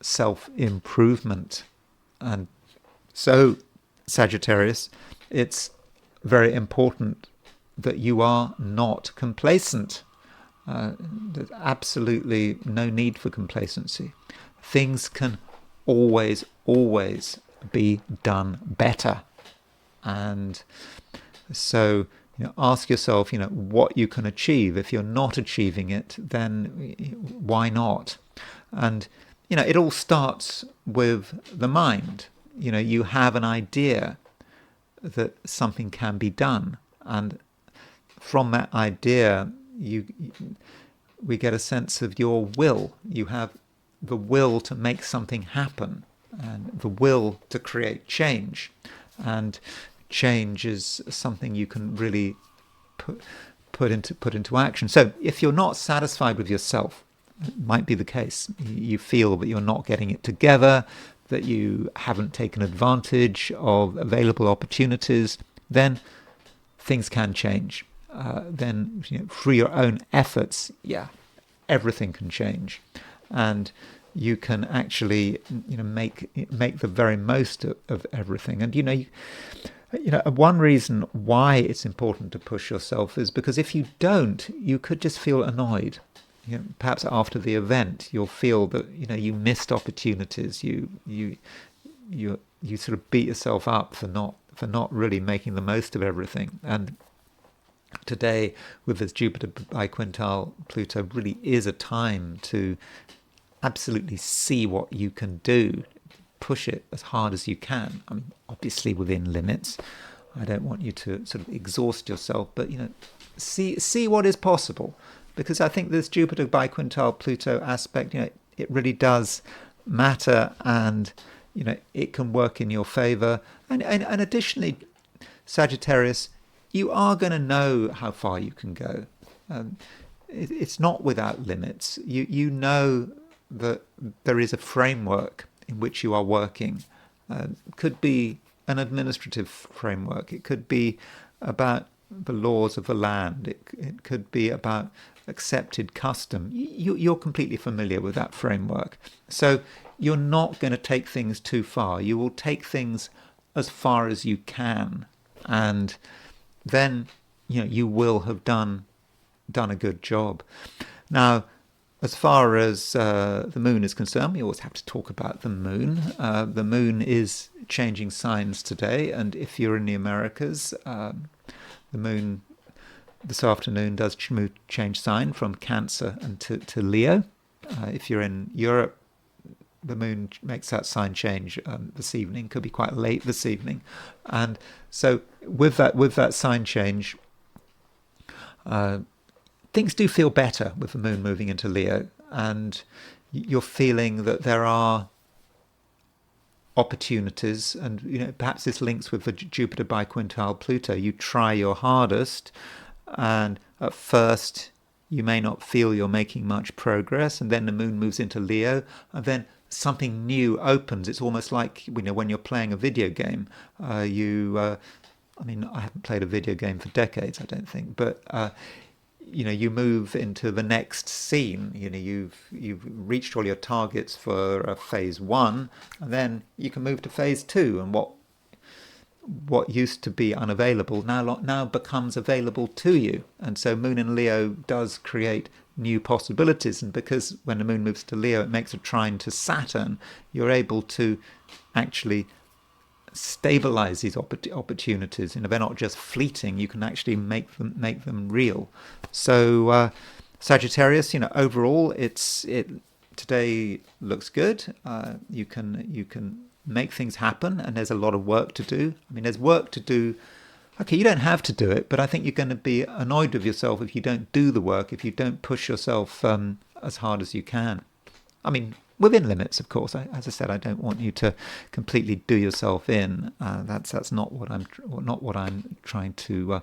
self-improvement. And so, Sagittarius, it's very important that you are not complacent. There's absolutely no need for complacency. Things can always be done better. And so, ask yourself, what you can achieve. If you're not achieving it, then why not? And, it all starts with the mind. You have an idea that something can be done. And from that idea, we get a sense of your will. You have the will to make something happen and the will to create change. And change is something you can really put into action. So if you're not satisfied with yourself, it might be the case. You feel that you're not getting it together, that you haven't taken advantage of available opportunities, then things can change. Then through your own efforts, everything can change, and you can actually make the very most of everything. And one reason why it's important to push yourself is because if you don't, you could just feel annoyed. Perhaps after the event, you'll feel that you missed opportunities. You sort of beat yourself up for not really making the most of everything. And today, with this Jupiter biquintile, Pluto really is a time to absolutely see what you can do. Push it as hard as you can. I mean, obviously within limits. I don't want you to sort of exhaust yourself, but see what is possible. Because I think this Jupiter biquintile Pluto aspect, it really does matter, and it can work in your favor. And additionally, Sagittarius, you are going to know how far you can go. It's not without limits. You know that there is a framework in which you are working. It could be an administrative framework. It could be about the laws of the land. It could be about accepted custom. You're completely familiar with that framework. So you're not going to take things too far. You will take things as far as you can. And then you will have done a good job. Now, as far as the moon is concerned, we always have to talk about the moon. The moon is changing signs today, and if you're in the Americas, the moon this afternoon does change sign from Cancer and to Leo. If you're in Europe, the moon makes that sign change this evening. Could be quite late this evening, and so with that sign change, things do feel better with the moon moving into Leo, and you're feeling that there are opportunities, and perhaps this links with the Jupiter biquintile Pluto. You try your hardest, and at first you may not feel you're making much progress, and then the moon moves into Leo, and then something new opens. It's almost like when you're playing a video game. I haven't played a video game for decades, I don't think, but you move into the next scene. You've reached all your targets for phase 1, and then you can move to phase 2, and what used to be unavailable now becomes available to you. And so moon in Leo does create new possibilities, and because when the moon moves to Leo, it makes a trine to Saturn, you're able to actually stabilize these opportunities. They're not just fleeting. You can actually make them real. So Sagittarius, overall, today looks good. You can make things happen, and there's a lot of work to do. There's work to do. Okay, you don't have to do it, but I think you're going to be annoyed with yourself if you don't do the work, if you don't push yourself as hard as you can. within limits, of course. As I said, I don't want you to completely do yourself in. That's not what I'm trying to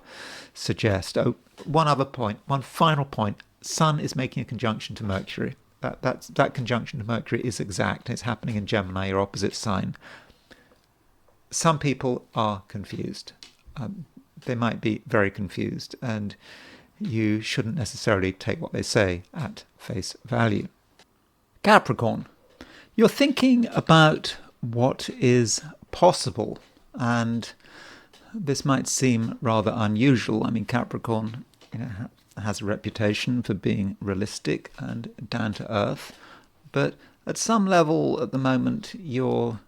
suggest. Oh, one other point, one final point. Sun is making a conjunction to Mercury. That conjunction to Mercury is exact. It's happening in Gemini, your opposite sign. Some people are confused. They might be very confused, and you shouldn't necessarily take what they say at face value. Capricorn, you're thinking about what is possible, and this might seem rather unusual. I mean, Capricorn, has a reputation for being realistic and down to earth, but at some level at the moment you're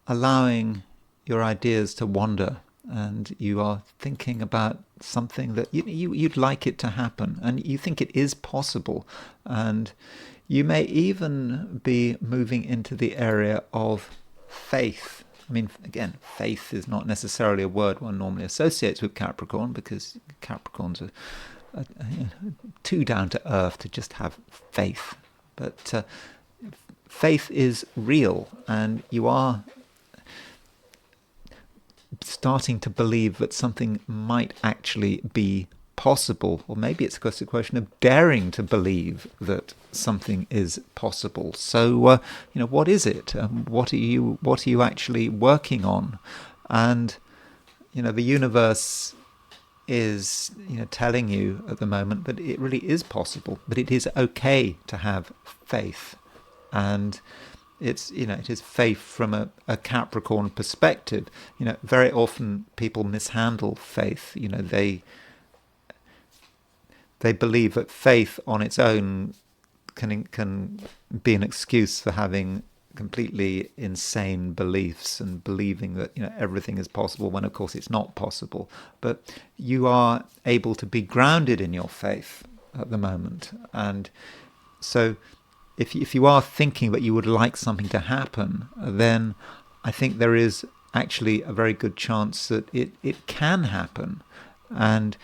allowing your ideas to wander, and you are thinking about something that you'd like it to happen, and you think it is possible, and you may even be moving into the area of faith. I mean, again, faith is not necessarily a word one normally associates with Capricorn, because Capricorns are too down to earth to just have faith. But faith is real, and you are starting to believe that something might actually be possible, or maybe it's just a question of daring to believe that something is possible. So, what is it? What are you actually working on? And the universe is telling you at the moment that it really is possible, but it is okay to have faith, and it's it is faith from a Capricorn perspective. Very often people mishandle faith. They believe that faith on its own can be an excuse for having completely insane beliefs and believing that everything is possible, when of course it's not possible. But you are able to be grounded in your faith at the moment, and so if you are thinking that you would like something to happen, then I think there is actually a very good chance that it can happen. And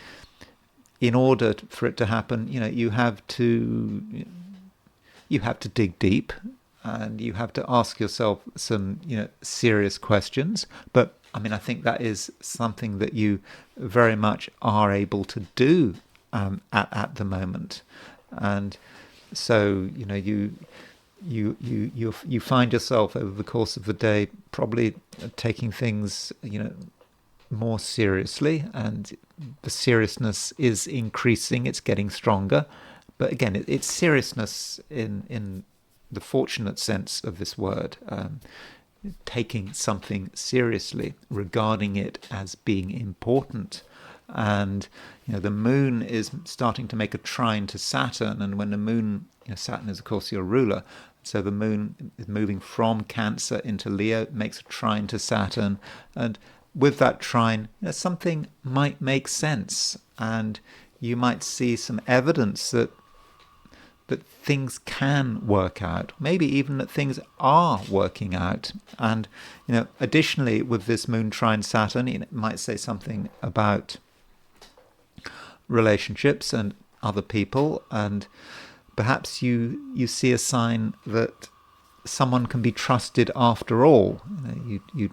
in order for it to happen, you have to dig deep, and you have to ask yourself some serious questions. But I mean, I think that is something that you very much are able to do at the moment. And so you find yourself over the course of the day probably taking things more seriously, and the seriousness is increasing. It's getting stronger, but again, it's seriousness in the fortunate sense of this word, taking something seriously, regarding it as being important. And the moon is starting to make a trine to Saturn, and when the moon, Saturn is of course your ruler, so the moon is moving from Cancer into Leo, makes a trine to Saturn, and with that trine, something might make sense, and you might see some evidence that things can work out, maybe even that things are working out. And additionally, with this moon trine Saturn, it might say something about relationships and other people, and perhaps you see a sign that someone can be trusted after all. You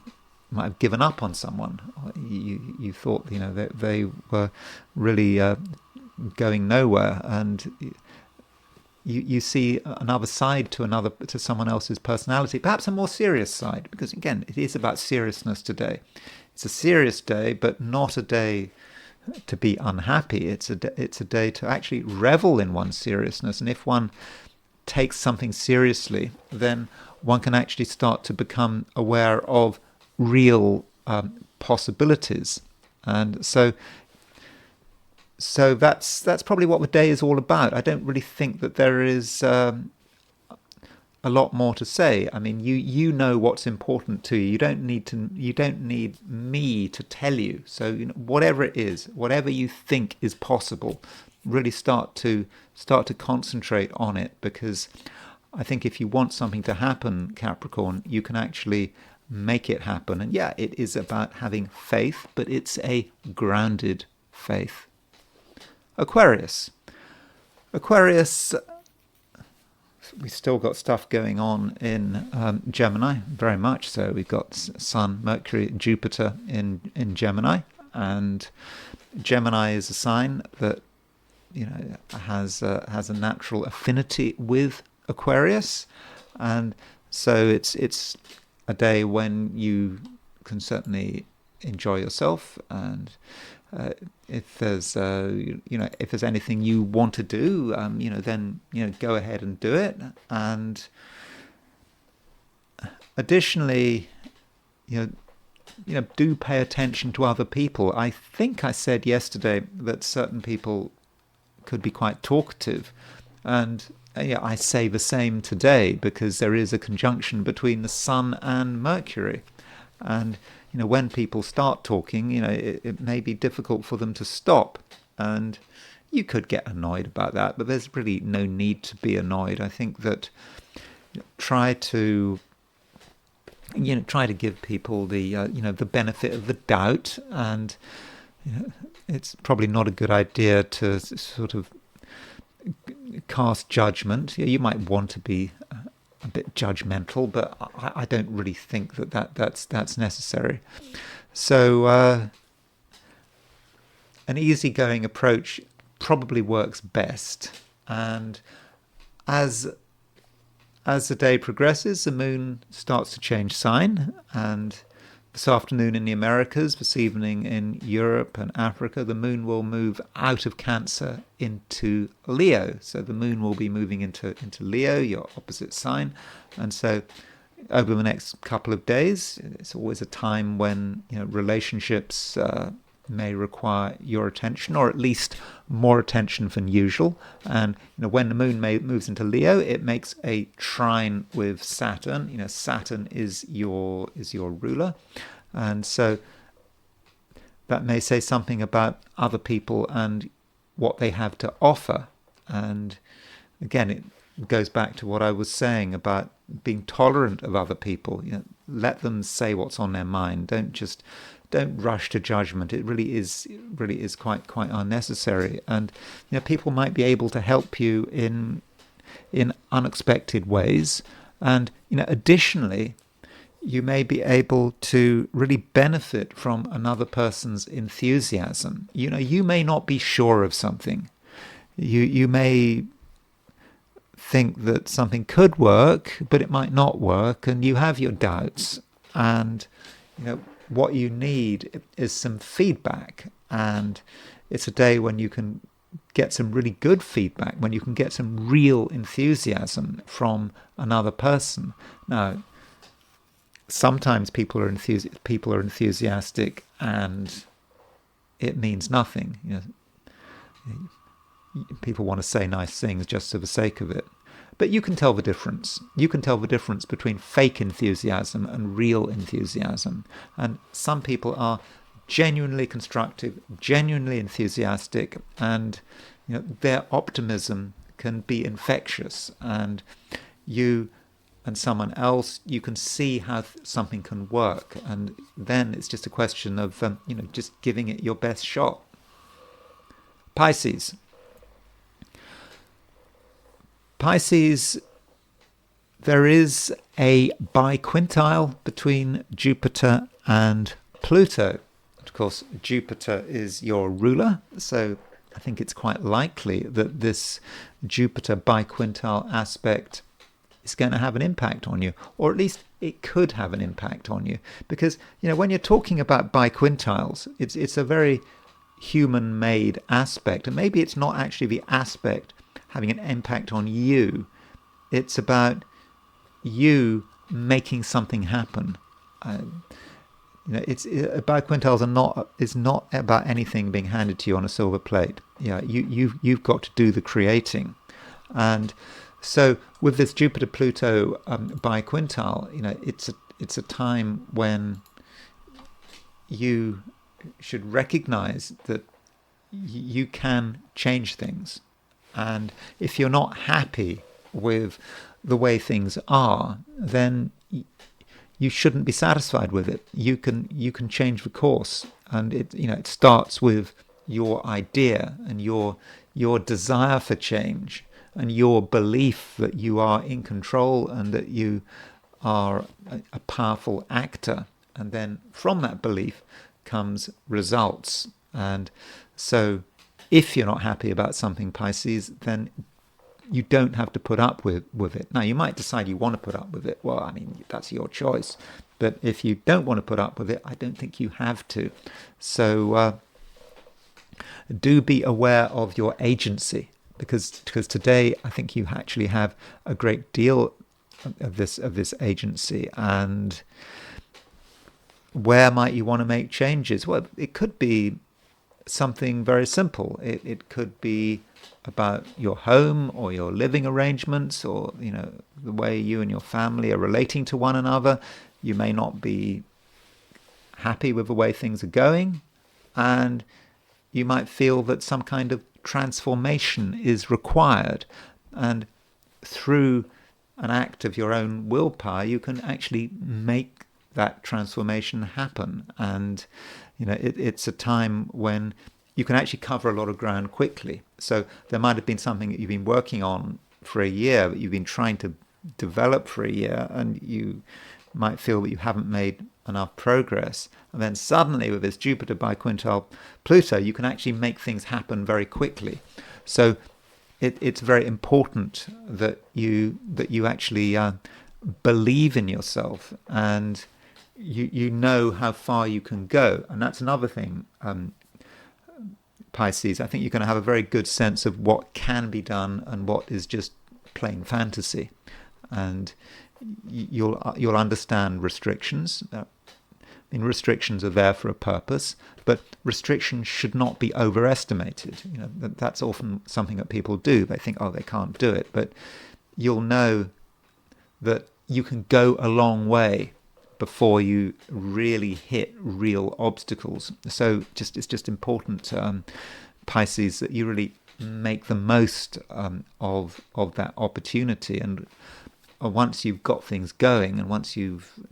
might have given up on someone. You thought that they were really going nowhere, and you see another side to someone else's personality, perhaps a more serious side, because again, it is about seriousness today. It's a serious day, but not a day to be unhappy. It's a day to actually revel in one's seriousness, and if one takes something seriously, then one can actually start to become aware of real possibilities. And so that's probably what the day is all about. I don't really think that there is a lot more to say. I mean, you know what's important to you. You don't need me to tell you. So whatever it is, whatever you think is possible, really start to concentrate on it, because I think if you want something to happen, Capricorn, you can actually make it happen. And yeah, it is about having faith, but it's a grounded faith. Aquarius, we've still got stuff going on in Gemini, very much so. We've got Sun, Mercury, Jupiter in Gemini, and Gemini is a sign that has a natural affinity with Aquarius, and so it's a day when you can certainly enjoy yourself, and if there's if there's anything you want to do, then go ahead and do it. And additionally, do pay attention to other people. I think I said yesterday that certain people could be quite talkative, and I say the same today, because there is a conjunction between the Sun and Mercury, and when people start talking, it may be difficult for them to stop, and you could get annoyed about that, but there's really no need to be annoyed. I think that try to give people the the benefit of the doubt, and it's probably not a good idea to sort of cast judgment. You might want to be a bit judgmental, but I don't really think that's necessary. So an easygoing approach probably works best. And as the day progresses, the moon starts to change sign, and this afternoon in the Americas, this evening in Europe and Africa, the moon will move out of Cancer into Leo. So the moon will be moving into Leo, your opposite sign. And so over the next couple of days, it's always a time when relationships may require your attention, or at least more attention than usual. And when the moon moves into Leo, it makes a trine with Saturn. Saturn is your ruler, and so that may say something about other people and what they have to offer. And again, it goes back to what I was saying about being tolerant of other people. Let them say what's on their mind. Don't rush to judgment. It really is quite unnecessary. And people might be able to help you in unexpected ways. And additionally, you may be able to really benefit from another person's enthusiasm. You may not be sure of something. You may think that something could work, but it might not work, and you have your doubts. And what you need is some feedback, and it's a day when you can get some really good feedback, when you can get some real enthusiasm from another person. Now, sometimes people are enthusiastic and it means nothing. People want to say nice things just for the sake of it. But you can tell the difference. You can tell the difference between fake enthusiasm and real enthusiasm. And some people are genuinely constructive, genuinely enthusiastic, and their optimism can be infectious. And you and someone else, you can see how something can work. And then it's just a question of just giving it your best shot. Pisces, there is a biquintile between Jupiter and Pluto. Of course, Jupiter is your ruler, so I think it's quite likely that this Jupiter biquintile aspect is going to have an impact on you, or at least it could have an impact on you. Because, when you're talking about biquintiles, it's a very human-made aspect, and maybe it's not actually the aspect having an impact on you. It's about you making something happen. Biquintiles is not about anything being handed to you on a silver plate. You've got to do the creating. And so with this Jupiter-Pluto biquintile, it's a time when you should recognize that you can change things. And if you're not happy with the way things are, then you shouldn't be satisfied with it. You can change the course, and it starts with your idea and your desire for change. and your belief that you are in control and that you are a powerful actor. And then from that belief comes results. And so if you're not happy about something, Pisces, then you don't have to put up with it. Now, you might decide you want to put up with it. Well, I mean, that's your choice. But if you don't want to put up with it, I don't think you have to. So do be aware of your agency, because today I think you actually have a great deal of this agency. And where might you want to make changes? Well, it could be something very simple. It could be about your home or your living arrangements, or the way you and your family are relating to one another. You may not be happy with the way things are going, and you might feel that some kind of transformation is required. And through an act of your own willpower, you can actually make that transformation happen. And it's a time when you can actually cover a lot of ground quickly. So there might have been something that you've been working on for a year, that you've been trying to develop for a year, and you might feel that you haven't made enough progress. And then suddenly, with this Jupiter biquintile Pluto, you can actually make things happen very quickly. So it's very important that you actually believe in yourself, and you know how far you can go. And that's another thing, Pisces. I think you're going to have a very good sense of what can be done and what is just plain fantasy, and you'll understand restrictions. I mean, restrictions are there for a purpose, but restrictions should not be overestimated. That's often something that people do. They think, oh, they can't do it, but you'll know that you can go a long way before you really hit real obstacles. So it's just important, Pisces, that you really make the most of that opportunity. And once you've got things going, and once you've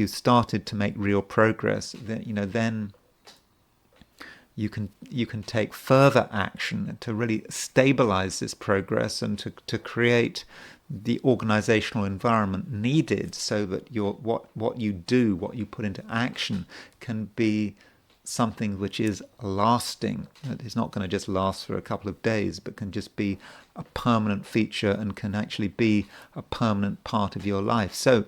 started to make real progress, then you can take further action to really stabilize this progress, and to create the organizational environment needed, so that what you do, what you put into action, can be something which is lasting. It's not going to just last for a couple of days, but can just be a permanent feature and can actually be a permanent part of your life. So,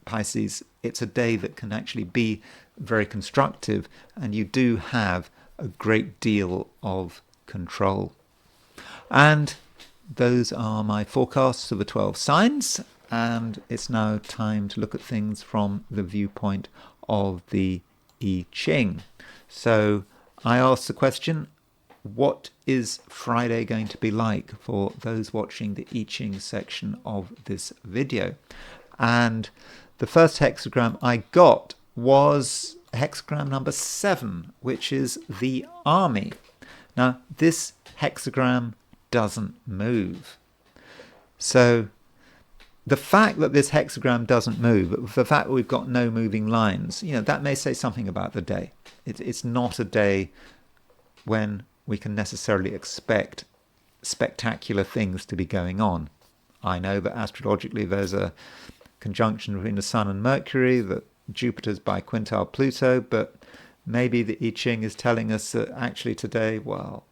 Pisces, it's a day that can actually be very constructive, and you do have a great deal of control. And those are my forecasts for the 12 signs, and it's now time to look at things from the viewpoint of the I Ching. So I asked the question, what is Friday going to be like for those watching the I Ching section of this video? And the first hexagram I got was hexagram number 7, which is the army. Now, this hexagram doesn't move. So the fact that this hexagram doesn't move, the fact that we've got no moving lines, that may say something about the day. It's not a day when we can necessarily expect spectacular things to be going on. I know that astrologically there's a conjunction between the Sun and Mercury, that Jupiter's biquintile Pluto, but maybe the I Ching is telling us that actually today, well,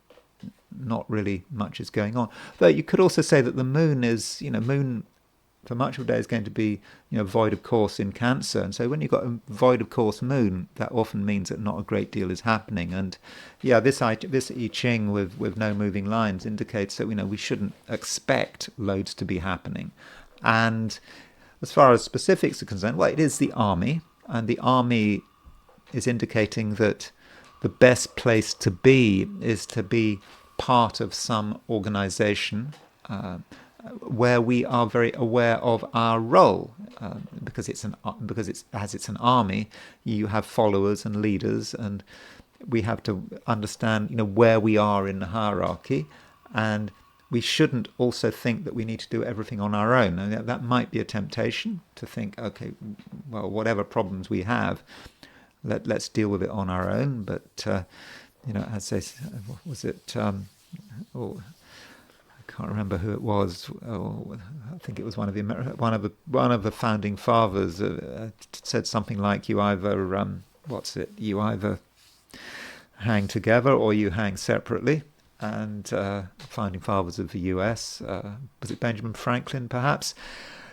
not really much is going on. But you could also say that the moon is, moon for much of the day is going to be, void of course in Cancer. And so when you've got a void of course moon, that often means that not a great deal is happening. And yeah, this I Ching with no moving lines indicates that, we shouldn't expect loads to be happening. And as far as specifics are concerned, well, it is the army, and the army is indicating that the best place to be is to be part of some organization where we are very aware of our role, because it's an army. You have followers and leaders, and we have to understand where we are in the hierarchy, and we shouldn't also think that we need to do everything on our own. And that might be a temptation to think, okay, well, whatever problems we have, let's deal with it on our own. But as they was it, I can't remember who it was. Oh, I think it was one of the founding fathers said something like, "You either You either hang together or you hang separately." And founding fathers of the U.S. Was it Benjamin Franklin, perhaps?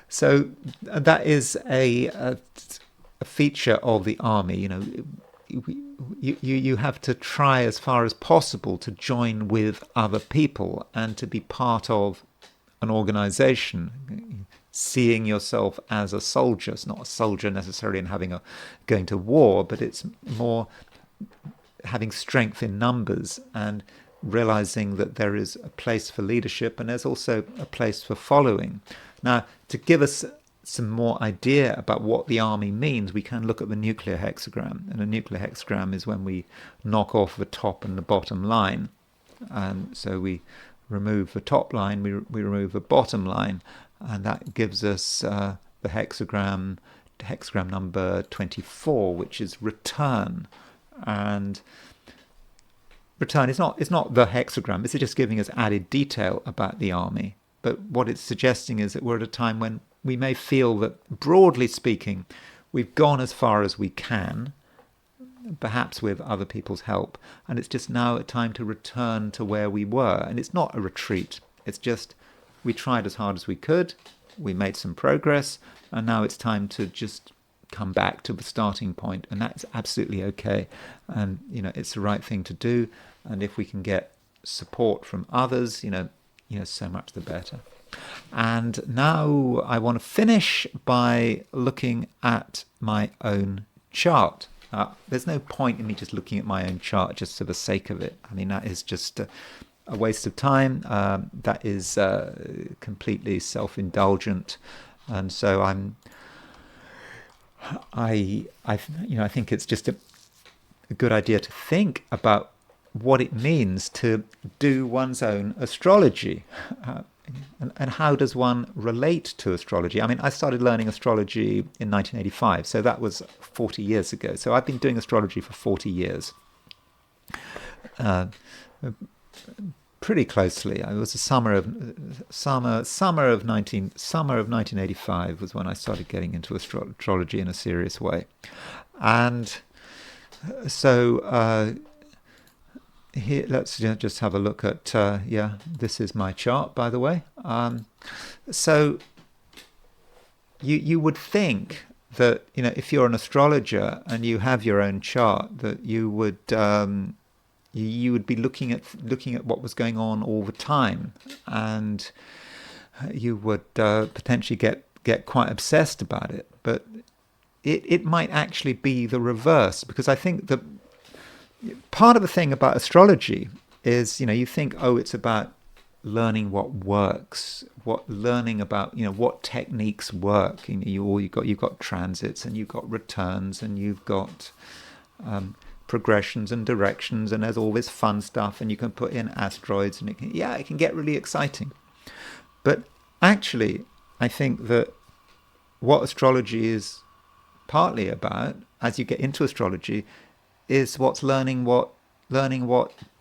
So that is a feature of the army. You have to try as far as possible to join with other people and to be part of an organization, seeing yourself as a soldier. It's not a soldier necessarily in going to war, but it's more having strength in numbers and realizing that there is a place for leadership and there's also a place for following. Now, to give us some more idea about what the army means, we can look at the nuclear hexagram. And a nuclear hexagram is when we knock off the top and the bottom line. And so we remove the top line, we remove the bottom line, and that gives us the hexagram number 24, which is return. And return is not the hexagram. This is just giving us added detail about the army. But what it's suggesting is that we're at a time when we may feel that, broadly speaking, we've gone as far as we can, perhaps with other people's help, and it's just now a time to return to where we were. And it's not a retreat. It's just we tried as hard as we could, we made some progress, and now it's time to just come back to the starting point, and that's absolutely okay. And it's the right thing to do. And if we can get support from others, so much the better. And now I want to finish by looking at my own chart. There's no point in me just looking at my own chart just for the sake of it. I mean, that is just a waste of time. That is completely self-indulgent, and so I think it's just a good idea to think about what it means to do one's own astrology. And how does one relate to astrology? I mean, I started learning astrology in 1985, so that was 40 years ago. So I've been doing astrology for 40 years. Pretty closely. It was the summer of 1985 was when I started getting into astrology in a serious way. And so here, let's just have a look at, this is my chart, by the way. So you would think that, if you're an astrologer and you have your own chart, that you would be looking at what was going on all the time, and you would potentially get quite obsessed about it. But it might actually be the reverse, because I think that part of the thing about astrology is, you think, it's about learning what works, learning about, what techniques work. You've got transits, and you've got returns, and you've got progressions and directions, and there's all this fun stuff, and you can put in asteroids, and it can get really exciting. But actually, I think that what astrology is partly about, as you get into astrology, is learning what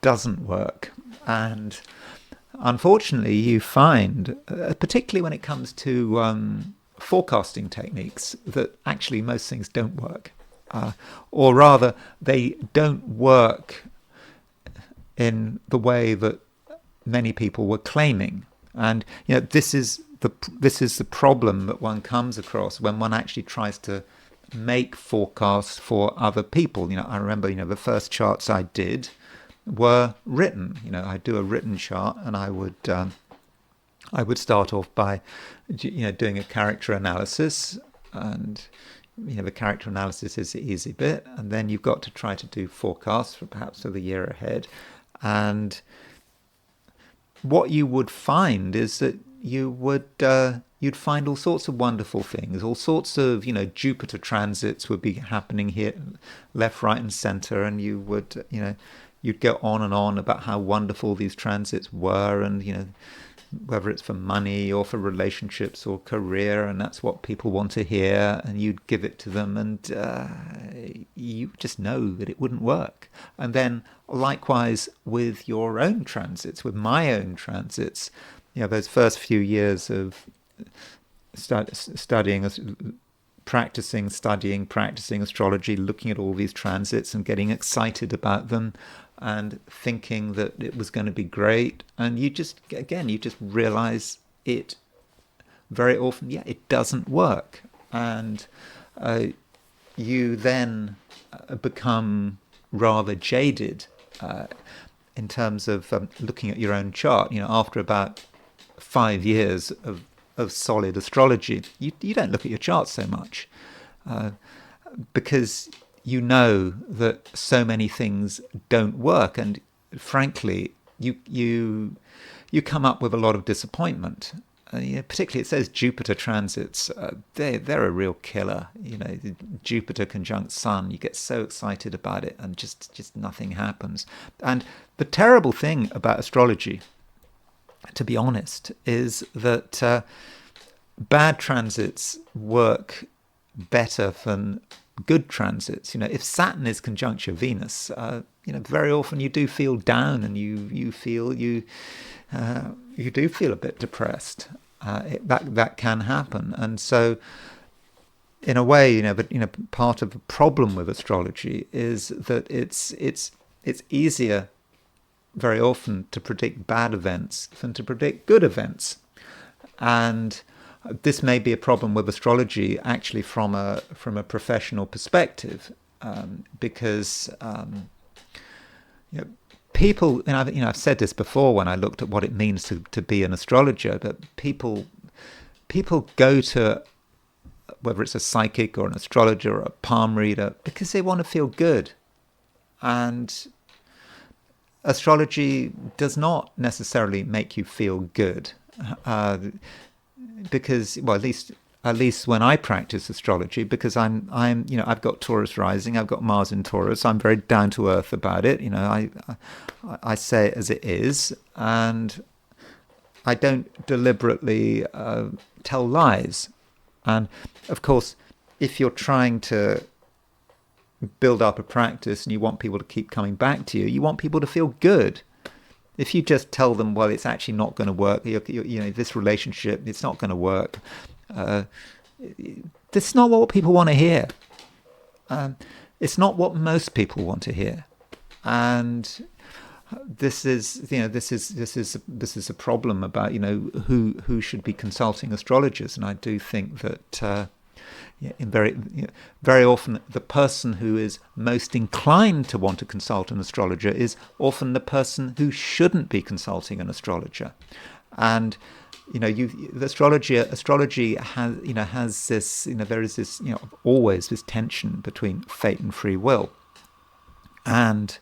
doesn't work. And unfortunately, you find, particularly when it comes to forecasting techniques, that actually most things don't work. Or rather, they don't work in the way that many people were claiming. And this is the problem that one comes across when one actually tries to make forecasts for other people. I remember, the first charts I did were written. I do a written chart, and I would start off by, doing a character analysis, and the character analysis is the easy bit, and then you've got to try to do forecasts for the year ahead. And what you would find is that you'd find all sorts of wonderful things, all sorts of, Jupiter transits would be happening here, left, right, and center, and you would, you'd go on and on about how wonderful these transits were, and, whether it's for money or for relationships or career, and that's what people want to hear, and you'd give it to them, and you just know that it wouldn't work. And then likewise with your own transits, with my own transits, those first few years of studying, practicing astrology, looking at all these transits and getting excited about them and thinking that it was going to be great. And you just realize it very often, it doesn't work. And you then become rather jaded in terms of looking at your own chart. After about 5 years of solid astrology, you don't look at your chart so much because you know that so many things don't work, and frankly, you come up with a lot of disappointment. Particularly, it says Jupiter transits. They're a real killer. Jupiter conjunct Sun. You get so excited about it, and just nothing happens. And the terrible thing about astrology, to be honest, is that bad transits work better than good transits. If Saturn is conjunct your Venus, very often you do feel down, and you do feel a bit depressed. That can happen, and so in a way, part of the problem with astrology is that it's easier very often to predict bad events than to predict good events, and this may be a problem with astrology actually from a professional perspective, because people, and I've said this before when I looked at what it means to be an astrologer, but people go to, whether it's a psychic or an astrologer or a palm reader, because they want to feel good. And astrology does not necessarily make you feel good, because, well, at least when I practice astrology, because I've got Taurus rising, I've got Mars in Taurus. I'm very down to earth about it. I say it as it is, and I don't deliberately tell lies. And of course, if you're trying to build up a practice and you want people to keep coming back to you, you want people to feel good. If you just tell them, well, it's actually not going to work, this relationship, it's not going to work, this is not what people want to hear. It's not what most people want to hear, and this is a problem about who should be consulting astrologers. And I do think that very often the person who is most inclined to want to consult an astrologer is often the person who shouldn't be consulting an astrologer. And astrology has this, there is this, always this tension between fate and free will. And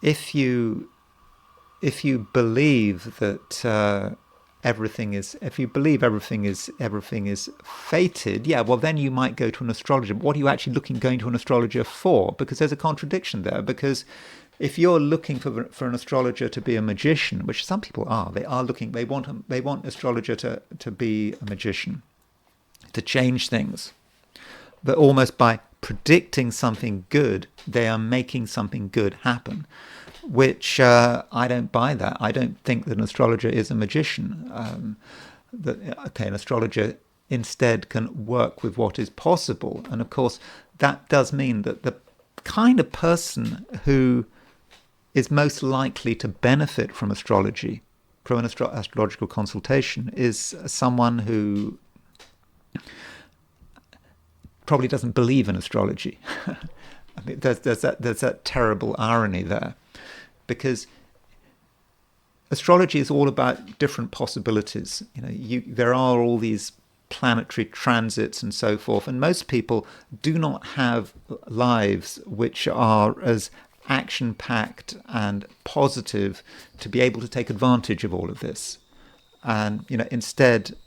if you believe that everything is fated, well, then you might go to an astrologer. But what are you actually going to an astrologer for? Because there's a contradiction there. Because if you're looking for an astrologer to be a magician, which some people are, they want astrologer to be a magician, to change things, but almost by predicting something good, they are making something good happen. Which I don't buy that. I don't think that an astrologer is a magician. An astrologer instead can work with what is possible. And of course, that does mean that the kind of person who is most likely to benefit from astrology, from an astrological consultation, is someone who probably doesn't believe in astrology. I mean, there's that terrible irony there. Because astrology is all about different possibilities. There are all these planetary transits and so forth, and most people do not have lives which are as action-packed and positive to be able to take advantage of all of this. And instead,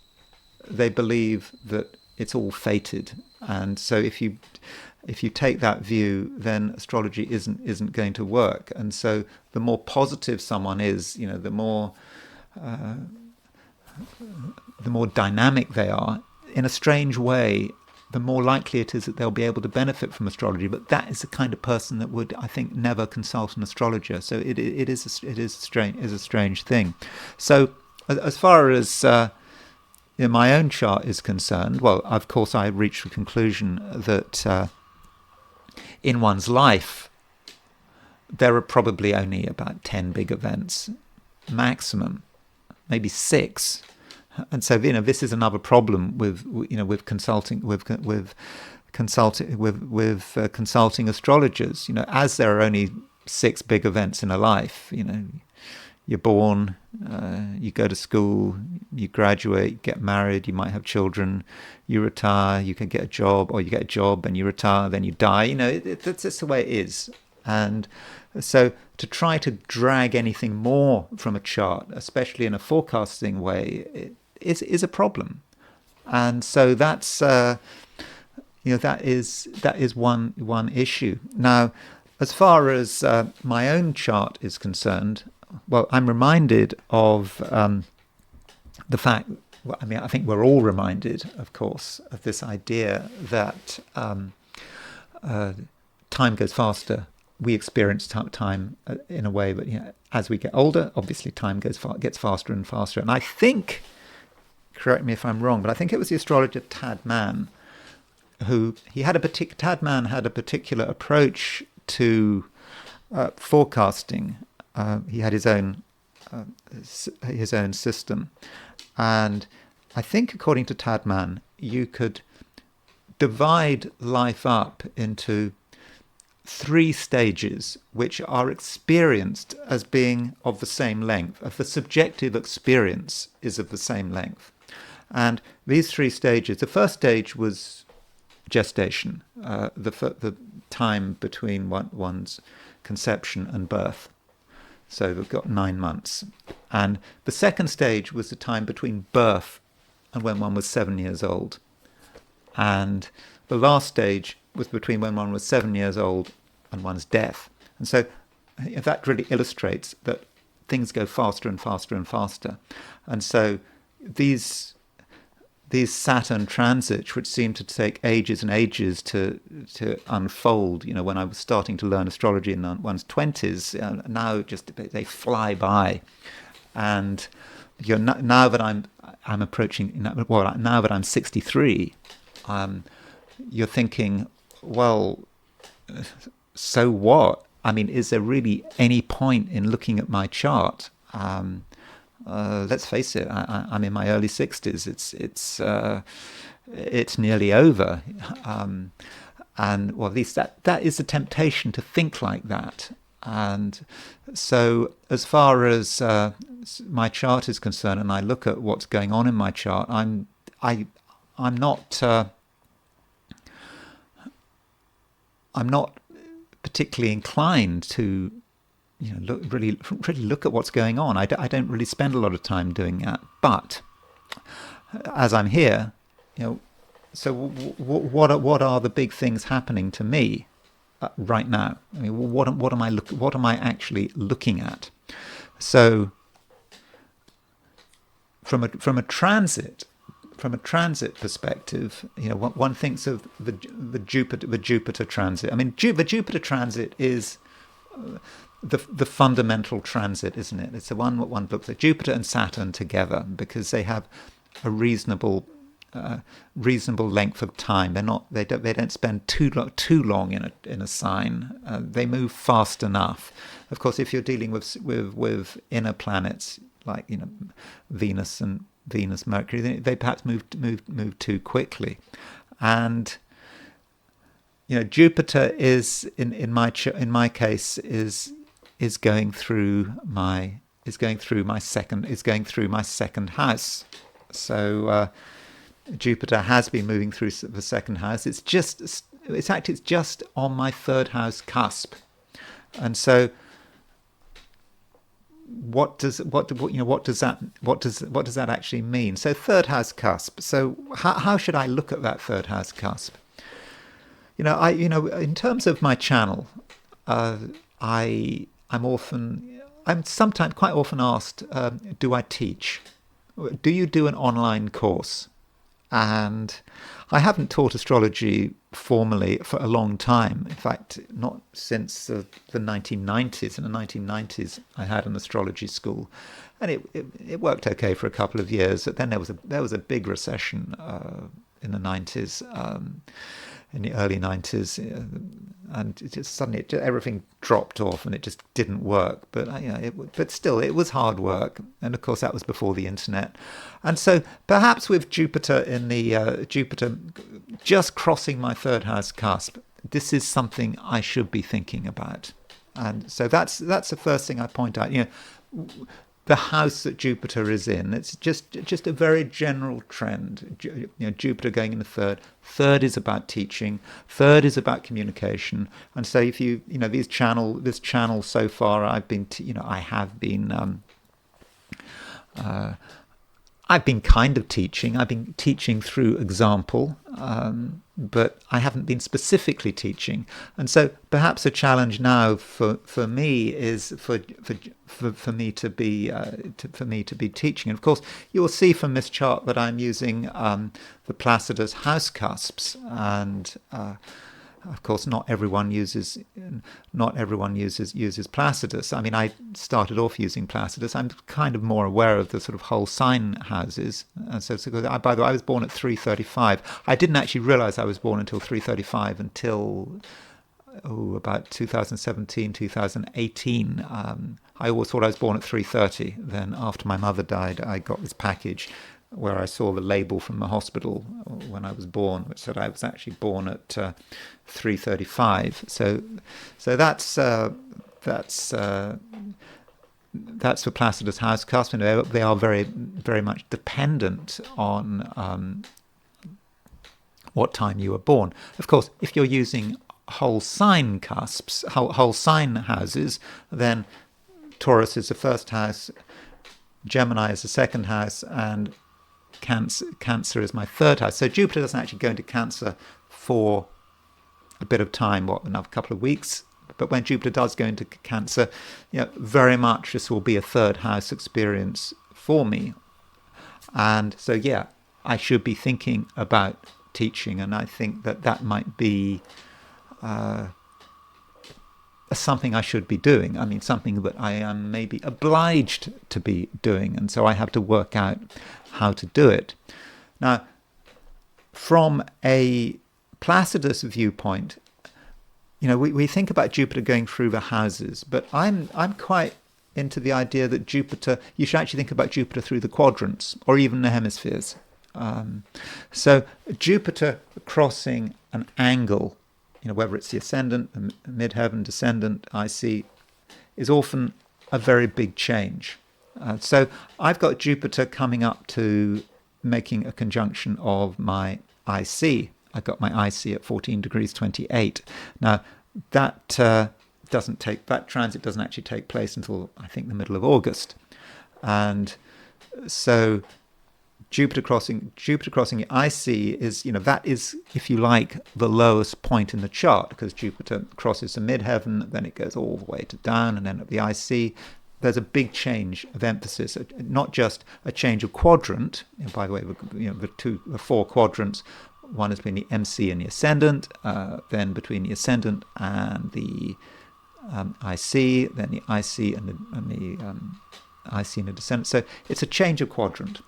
they believe that it's all fated. And so if you take that view, then astrology isn't going to work. And so the more positive someone is, the more dynamic they are. In a strange way, the more likely it is that they'll be able to benefit from astrology. But that is the kind of person that would, I think, never consult an astrologer. So it is a strange thing. So as far as my own chart is concerned, well, of course, I reached the conclusion that in one's life there are probably only about 10 big events maximum, maybe 6. And so, this is another problem with consulting consulting astrologers. As there are only 6 big events in a life. You're born, you go to school, you graduate, get married, you might have children, you retire, you can get a job, or you get a job and you retire, then you die. That's just the way it is. And so to try to drag anything more from a chart, especially in a forecasting way, is a problem. And so that's that is one issue. Now, as far as my own chart is concerned, well, I'm reminded of the fact. Well, I think we're all reminded, of course, of this idea that time goes faster. We experience time in a way, but as we get older, obviously time gets faster and faster. And I think, correct me if I'm wrong, but I think it was the astrologer Tad Man Tad Man had a particular approach to forecasting. He had his own system, and I think, according to Tad Man, you could divide life up into 3 stages which are experienced as being of the same length. If the subjective experience is of the same length. And these 3 stages, the first stage was gestation, the time between one's conception and birth. So we've got 9 months. And the second stage was the time between birth and when one was 7 years old. And the last stage was between when one was 7 years old and one's death. And so that really illustrates that things go faster and faster and faster. And so these Saturn transits, which seem to take ages and ages to unfold, when I was starting to learn astrology in one's 20s, now just they fly by. And now that I'm approaching, now that I'm 63, you're thinking, well, so what? Is there really any point in looking at my chart? Let's face it, I'm in my early 60s. It's nearly over, and well, at least that is the temptation to think like that. And so, as far as my chart is concerned, and I look at what's going on in my chart, I'm not particularly inclined to really look at what's going on. I don't really spend a lot of time doing that. But as I'm here, so what are the big things happening to me right now? What am I actually looking at? So from a transit perspective, one thinks of the Jupiter transit. The Jupiter transit is the fundamental transit, isn't it? It's the one that one looks at Jupiter and Saturn together, because they have a reasonable length of time. They don't spend too long in a sign. They move fast enough. Of course, if you're dealing with inner planets like Venus, Mercury, they perhaps move too quickly. And Jupiter is in my case is going through my second house. So Jupiter has been moving through the second house. It's just on my third house cusp. And so what does that actually mean? So third house cusp. So how should I look at that third house cusp? In terms of my channel, I'm sometimes quite often asked, do I teach? Do you do an online course? And I haven't taught astrology formally for a long time. In fact, not since the 1990s. In the 1990s, I had an astrology school, and it worked okay for a couple of years. But then there was a big recession in the 90s, in the early 90s, and it just suddenly everything dropped off, and it just didn't work. But but still, it was hard work, and of course that was before the internet. And so perhaps with Jupiter in the Jupiter just crossing my third house cusp, this is something I should be thinking about. And so that's the first thing I point out. The house that Jupiter is in, it's just a very general trend. Jupiter going in the third. Third is about teaching. Third is about communication. And so if this channel so far, I've been kind of teaching. I've been teaching through example, but I haven't been specifically teaching. And so perhaps a challenge now for me is for me to be teaching. And of course, you will see from this chart that I'm using the Placidus house cusps, and of course, not everyone uses Placidus. I mean, I started off using Placidus. I'm kind of more aware of the sort of whole sign houses. And so by the way, I was born at 3:35. I didn't actually realize I was born until 3:35 until about 2017, 2018. I always thought I was born at 3:30. Then after my mother died, I got this package where I saw the label from the hospital when I was born, which said I was actually born at 3:35. So that's for Placidus house cusp. They are very, very much dependent on what time you were born. Of course, if you're using whole sign cusps, whole sign houses, then Taurus is the first house, Gemini is the second house, and Cancer is my third house. So Jupiter doesn't actually go into Cancer for a bit of time, another couple of weeks. But when Jupiter does go into Cancer, very much this will be a third house experience for me. And so, I should be thinking about teaching, and I think that might be something I should be doing. I mean, something that I am maybe obliged to be doing, and so I have to work out how to do it. Now, from a Placidus viewpoint, we think about Jupiter going through the houses, but I'm quite into the idea that Jupiter, you should actually think about Jupiter through the quadrants or even the hemispheres. So Jupiter crossing an angle, whether it's the ascendant, the midheaven, descendant, IC, is often a very big change. So I've got Jupiter coming up to making a conjunction of my IC. I've got my IC at 14 degrees 28. Now, that transit doesn't actually take place until, I think, the middle of August. And so Jupiter crossing the IC is, that is, if you like, the lowest point in the chart, because Jupiter crosses the midheaven, then it goes all the way to down, and then at the IC, there's a big change of emphasis, not just a change of quadrant. And by the way, the four quadrants, one is between the MC and the ascendant, then between the ascendant and the IC, then the IC and the IC and the descendant. So it's a change of quadrant.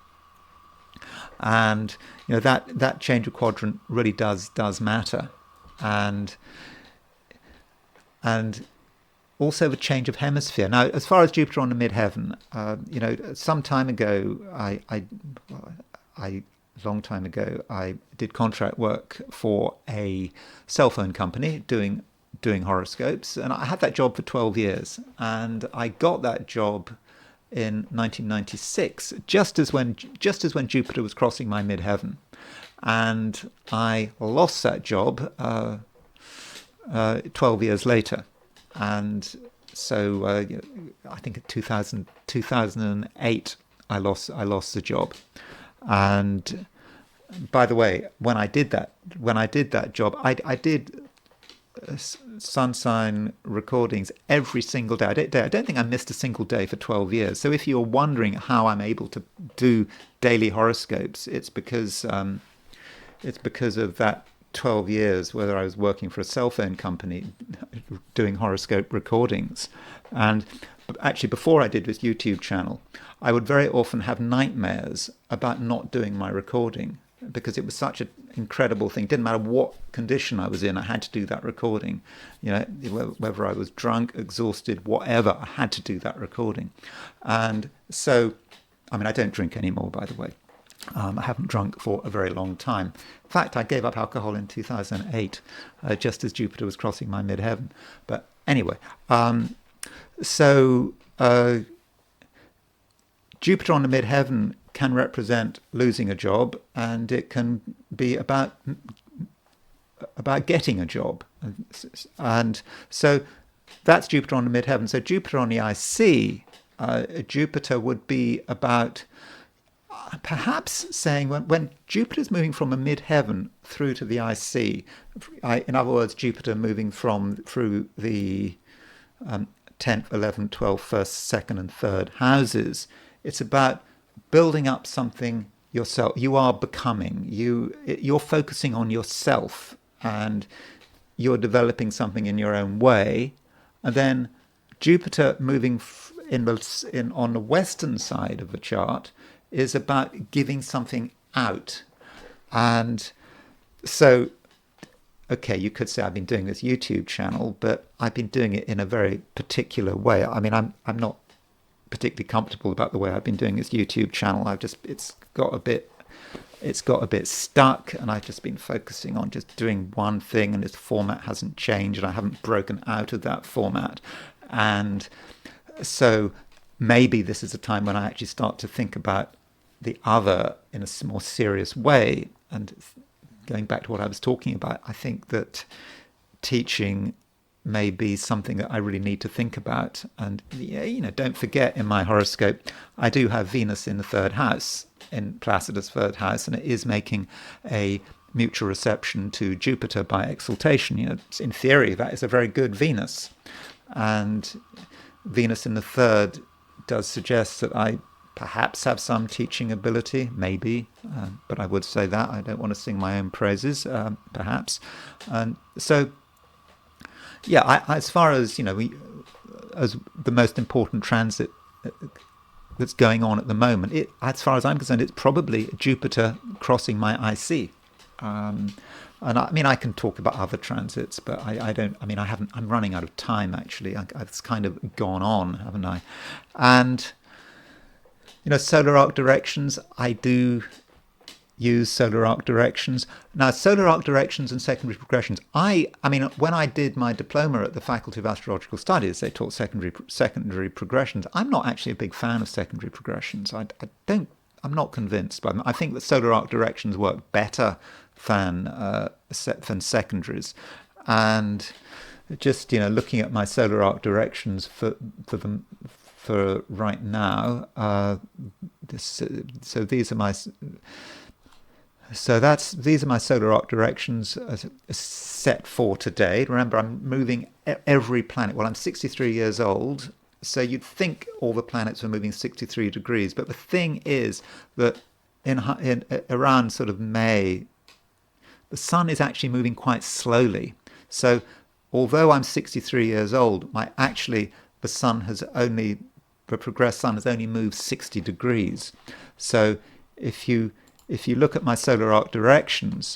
And that change of quadrant really does matter, and also the change of hemisphere. Now, as far as Jupiter on the midheaven, some time ago, long time ago, I did contract work for a cell phone company doing horoscopes, and I had that job for 12 years, and I got that job in 1996, just as when Jupiter was crossing my midheaven, and I lost that job 12 years later, and so I think in 2008 I lost the job. And by the way, when I did that job, I did sun sign recordings every single day. I don't think I missed a single day for 12 years. So if you're wondering how I'm able to do daily horoscopes, it's because it's because of that 12 years where I was working for a cell phone company doing horoscope recordings. And actually, before I did this YouTube channel, I would very often have nightmares about not doing my recording because it was such an incredible thing. It didn't matter what condition I was in, I had to do that recording. You know, whether I was drunk, exhausted, whatever, I had to do that recording. And so, I mean, I don't drink anymore, by the way. I haven't drunk for a very long time. In fact, I gave up alcohol in 2008, just as Jupiter was crossing my midheaven. But anyway, so Jupiter on the midheaven can represent losing a job, and it can be about getting a job. And so that's Jupiter on the midheaven. So Jupiter on the IC, Jupiter would be about perhaps saying when Jupiter's moving from a midheaven through to the IC, in other words, Jupiter moving through the 10th, 11th, 12th, 1st, 2nd and 3rd houses, it's about building up something yourself. You are becoming. You're focusing on yourself, and you're developing something in your own way. And then Jupiter moving on the western side of the chart is about giving something out. And so, okay, you could say I've been doing this YouTube channel, but I've been doing it in a very particular way. I mean, I'm not particularly comfortable about the way I've been doing this YouTube channel. It's got a bit stuck, and I've just been focusing on just doing one thing, and this format hasn't changed, and I haven't broken out of that format. And so maybe this is a time when I actually start to think about the other in a more serious way. And going back to what I was talking about, I think that teaching may be something that I really need to think about. And don't forget, in my horoscope, I do have Venus in the 3rd house, in Placidus' 3rd house, and it is making a mutual reception to Jupiter by exaltation. In theory, that is a very good Venus. And Venus in the 3rd does suggest that I perhaps have some teaching ability, maybe, but I would say that I don't want to sing my own praises, perhaps. And so, yeah, as far as as the most important transit that's going on at the moment, as far as I'm concerned, it's probably Jupiter crossing my IC. And I mean, I can talk about other transits, but I don't. I mean, I haven't. I'm running out of time. Actually, it's kind of gone on, haven't I? And solar arc directions. I do use solar arc directions. Now, solar arc directions and secondary progressions. I mean, when I did my diploma at the Faculty of Astrological Studies, they taught secondary progressions. I'm not actually a big fan of secondary progressions. I'm not convinced by them. I think that solar arc directions work better than secondaries. And just looking at my solar arc directions for right now, these are my solar arc directions set for today. Remember, I'm moving every planet. Well, I'm 63 years old, so you'd think all the planets were moving 63 degrees, but the thing is that in around sort of May, the sun is actually moving quite slowly. So although I'm 63 years old, the progressed sun has only moved 60 degrees. So if you look at my solar arc directions,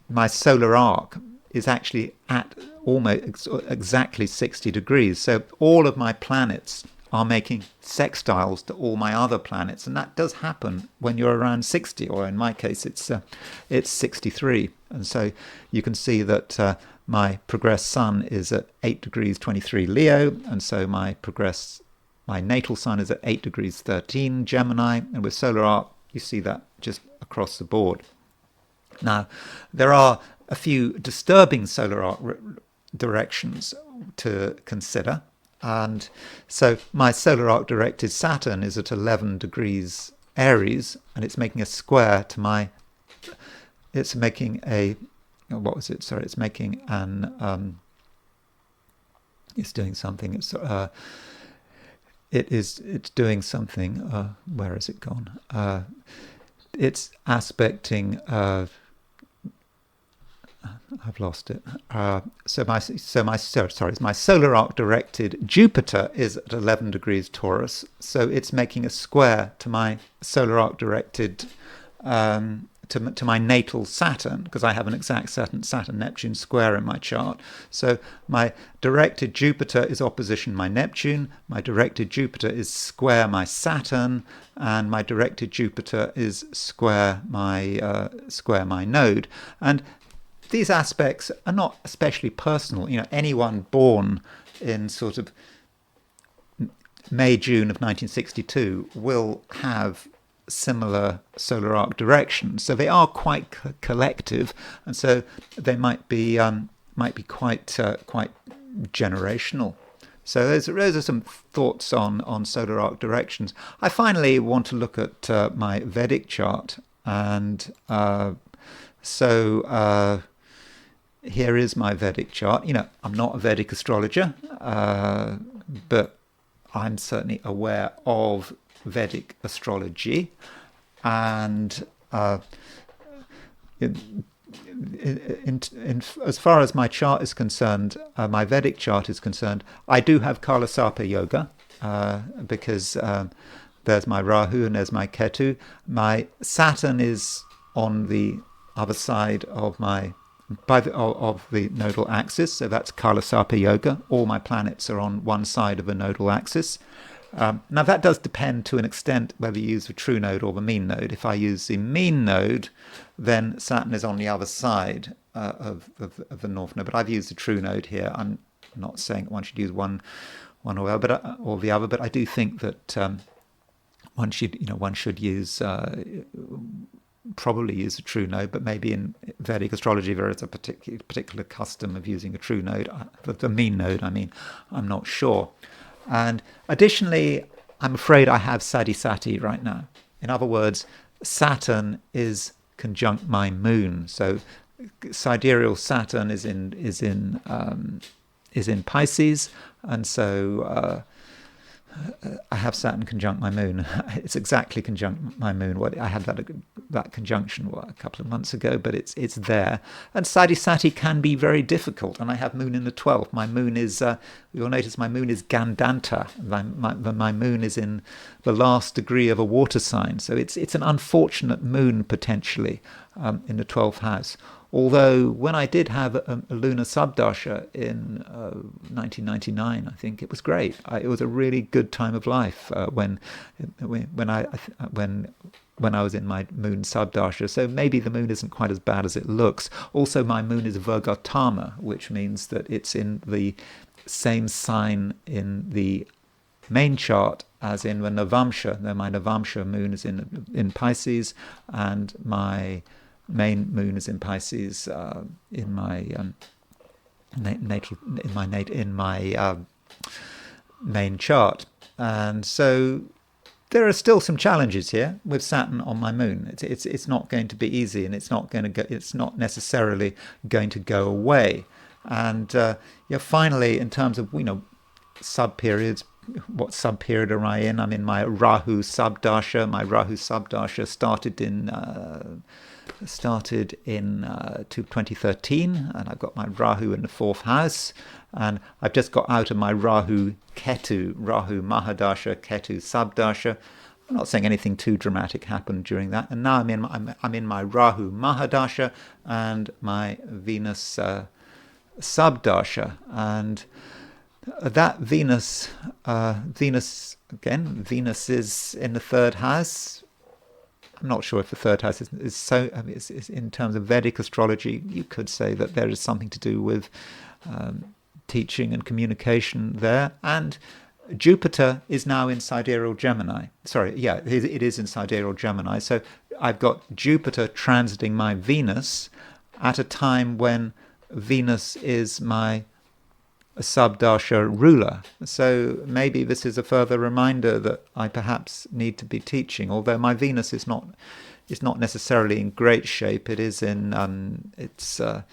my solar arc is actually at almost exactly 60 degrees. So all of my planets are making sextiles to all my other planets, and that does happen when you're around 60, or in my case it's 63. And so you can see that my progressed sun is at 8 degrees 23 Leo, and so my natal sun is at 8 degrees 13 Gemini, and with solar arc you see that just across the board. Now, there are a few disturbing solar arc directions to consider. And so my solar arc directed Saturn is at 11 degrees Aries, and it's making a square to it's making an, it's doing something, it's doing something, where has it gone? it's aspecting. I've lost it. My solar arc directed Jupiter is at 11 degrees Taurus, so it's making a square to my solar arc directed to my natal Saturn, because I have an exact Saturn-Neptune square in my chart. So my directed Jupiter is opposition my Neptune, my directed Jupiter is square my Saturn, and my directed Jupiter is square my node. And these aspects are not especially personal. Anyone born in sort of May, June of 1962 will have similar solar arc directions. So they are quite collective, and so they might be quite generational. So those are some thoughts on solar arc directions. I finally want to look at my Vedic chart, and here is my Vedic chart. I'm not a Vedic astrologer, but I'm certainly aware of Vedic astrology, and as far as my chart is concerned, my Vedic chart is concerned, I do have Kalasarpa yoga, because there's my Rahu and there's my Ketu. My Saturn is on the other side of the nodal axis, so that's Kalasarpa yoga. All my planets are on one side of a nodal axis. Now that does depend to an extent whether you use the true node or the mean node. If I use the mean node, then Saturn is on the other side of the north node. But I've used the true node here. I'm not saying one should use one or the other, but I do think that one should use probably use a true node. But maybe in Vedic astrology there is a particular custom of using a true node, the mean node. I'm not sure. And additionally, I'm afraid I have Sati right now. In other words, Saturn is conjunct my moon. So sidereal Saturn is in Pisces, and so I have Saturn conjunct my moon. It's exactly conjunct my moon. I had that conjunction a couple of months ago, but it's there. And Sati can be very difficult. And I have moon in the 12th. My moon is, you'll notice my moon is Gandanta. My moon is in the last degree of a water sign. So it's an unfortunate moon potentially in the 12th house. Although when I did have a lunar subdasha in 1999, I think it was great. It was a really good time of life when I was in my moon subdasha. So maybe the moon isn't quite as bad as it looks. Also, my moon is Virgotama, which means that it's in the same sign in the main chart as in the Navamsha. Now, my Navamsha moon is in Pisces, and my main moon is in Pisces in my main chart, and so there are still some challenges here with Saturn on my moon. It's not going to be easy, and it's not necessarily going to go away. And finally, in terms of sub periods. What sub period am I in? I'm in my Rahu subdasha. My Rahu subdasha started in 2013, and I've got my Rahu in the 4th house, and I've just got out of my Rahu Mahadasha, Ketu subdasha. I'm not saying anything too dramatic happened during that, and now I'm in my Rahu Mahadasha and my Venus subdasha, and that Venus is in the 3rd house. I'm not sure if the 3rd house is so. It's in terms of Vedic astrology, you could say that there is something to do with teaching and communication there. And Jupiter is now in sidereal Gemini. It is in sidereal Gemini. So I've got Jupiter transiting my Venus at a time when Venus is my subdasha ruler. So maybe this is a further reminder that I perhaps need to be teaching, although my Venus is not necessarily in great shape. It is in it's a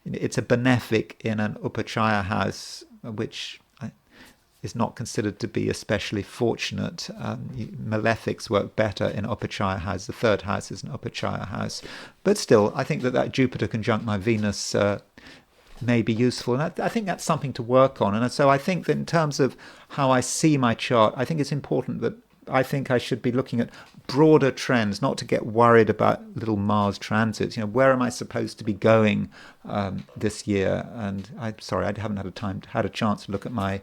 benefic in an upachaya house, which is not considered to be especially fortunate. Malefics work better in Upachaya house. The third house is an Upachaya house. But still, I think that Jupiter conjunct my Venus may be useful. And I think that's something to work on. And so I think that in terms of how I see my chart, I think it's important that I think I should be looking at broader trends, not to get worried about little Mars transits. Where am I supposed to be going this year? And I'm sorry, I haven't had a chance to look at my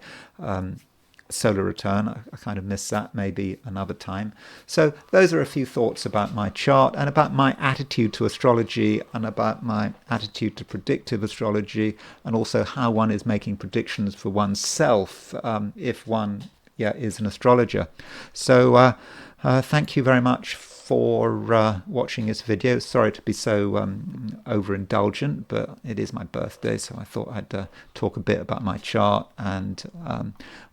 solar return. I kind of missed that, maybe another time. So those are a few thoughts about my chart and about my attitude to astrology and about my attitude to predictive astrology, and also how one is making predictions for oneself if one is an astrologer. So thank you very much for watching this video. Sorry to be so overindulgent, but it is my birthday, so I thought I'd talk a bit about my chart and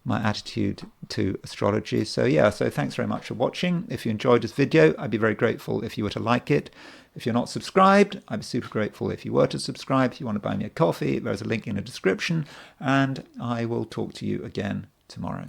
my attitude to astrology. So thanks very much for watching. If you enjoyed this video, I'd be very grateful if you were to like it. If you're not subscribed, I'd be super grateful if you were to subscribe. If you want to buy me a coffee, there's a link in the description, and I will talk to you again tomorrow.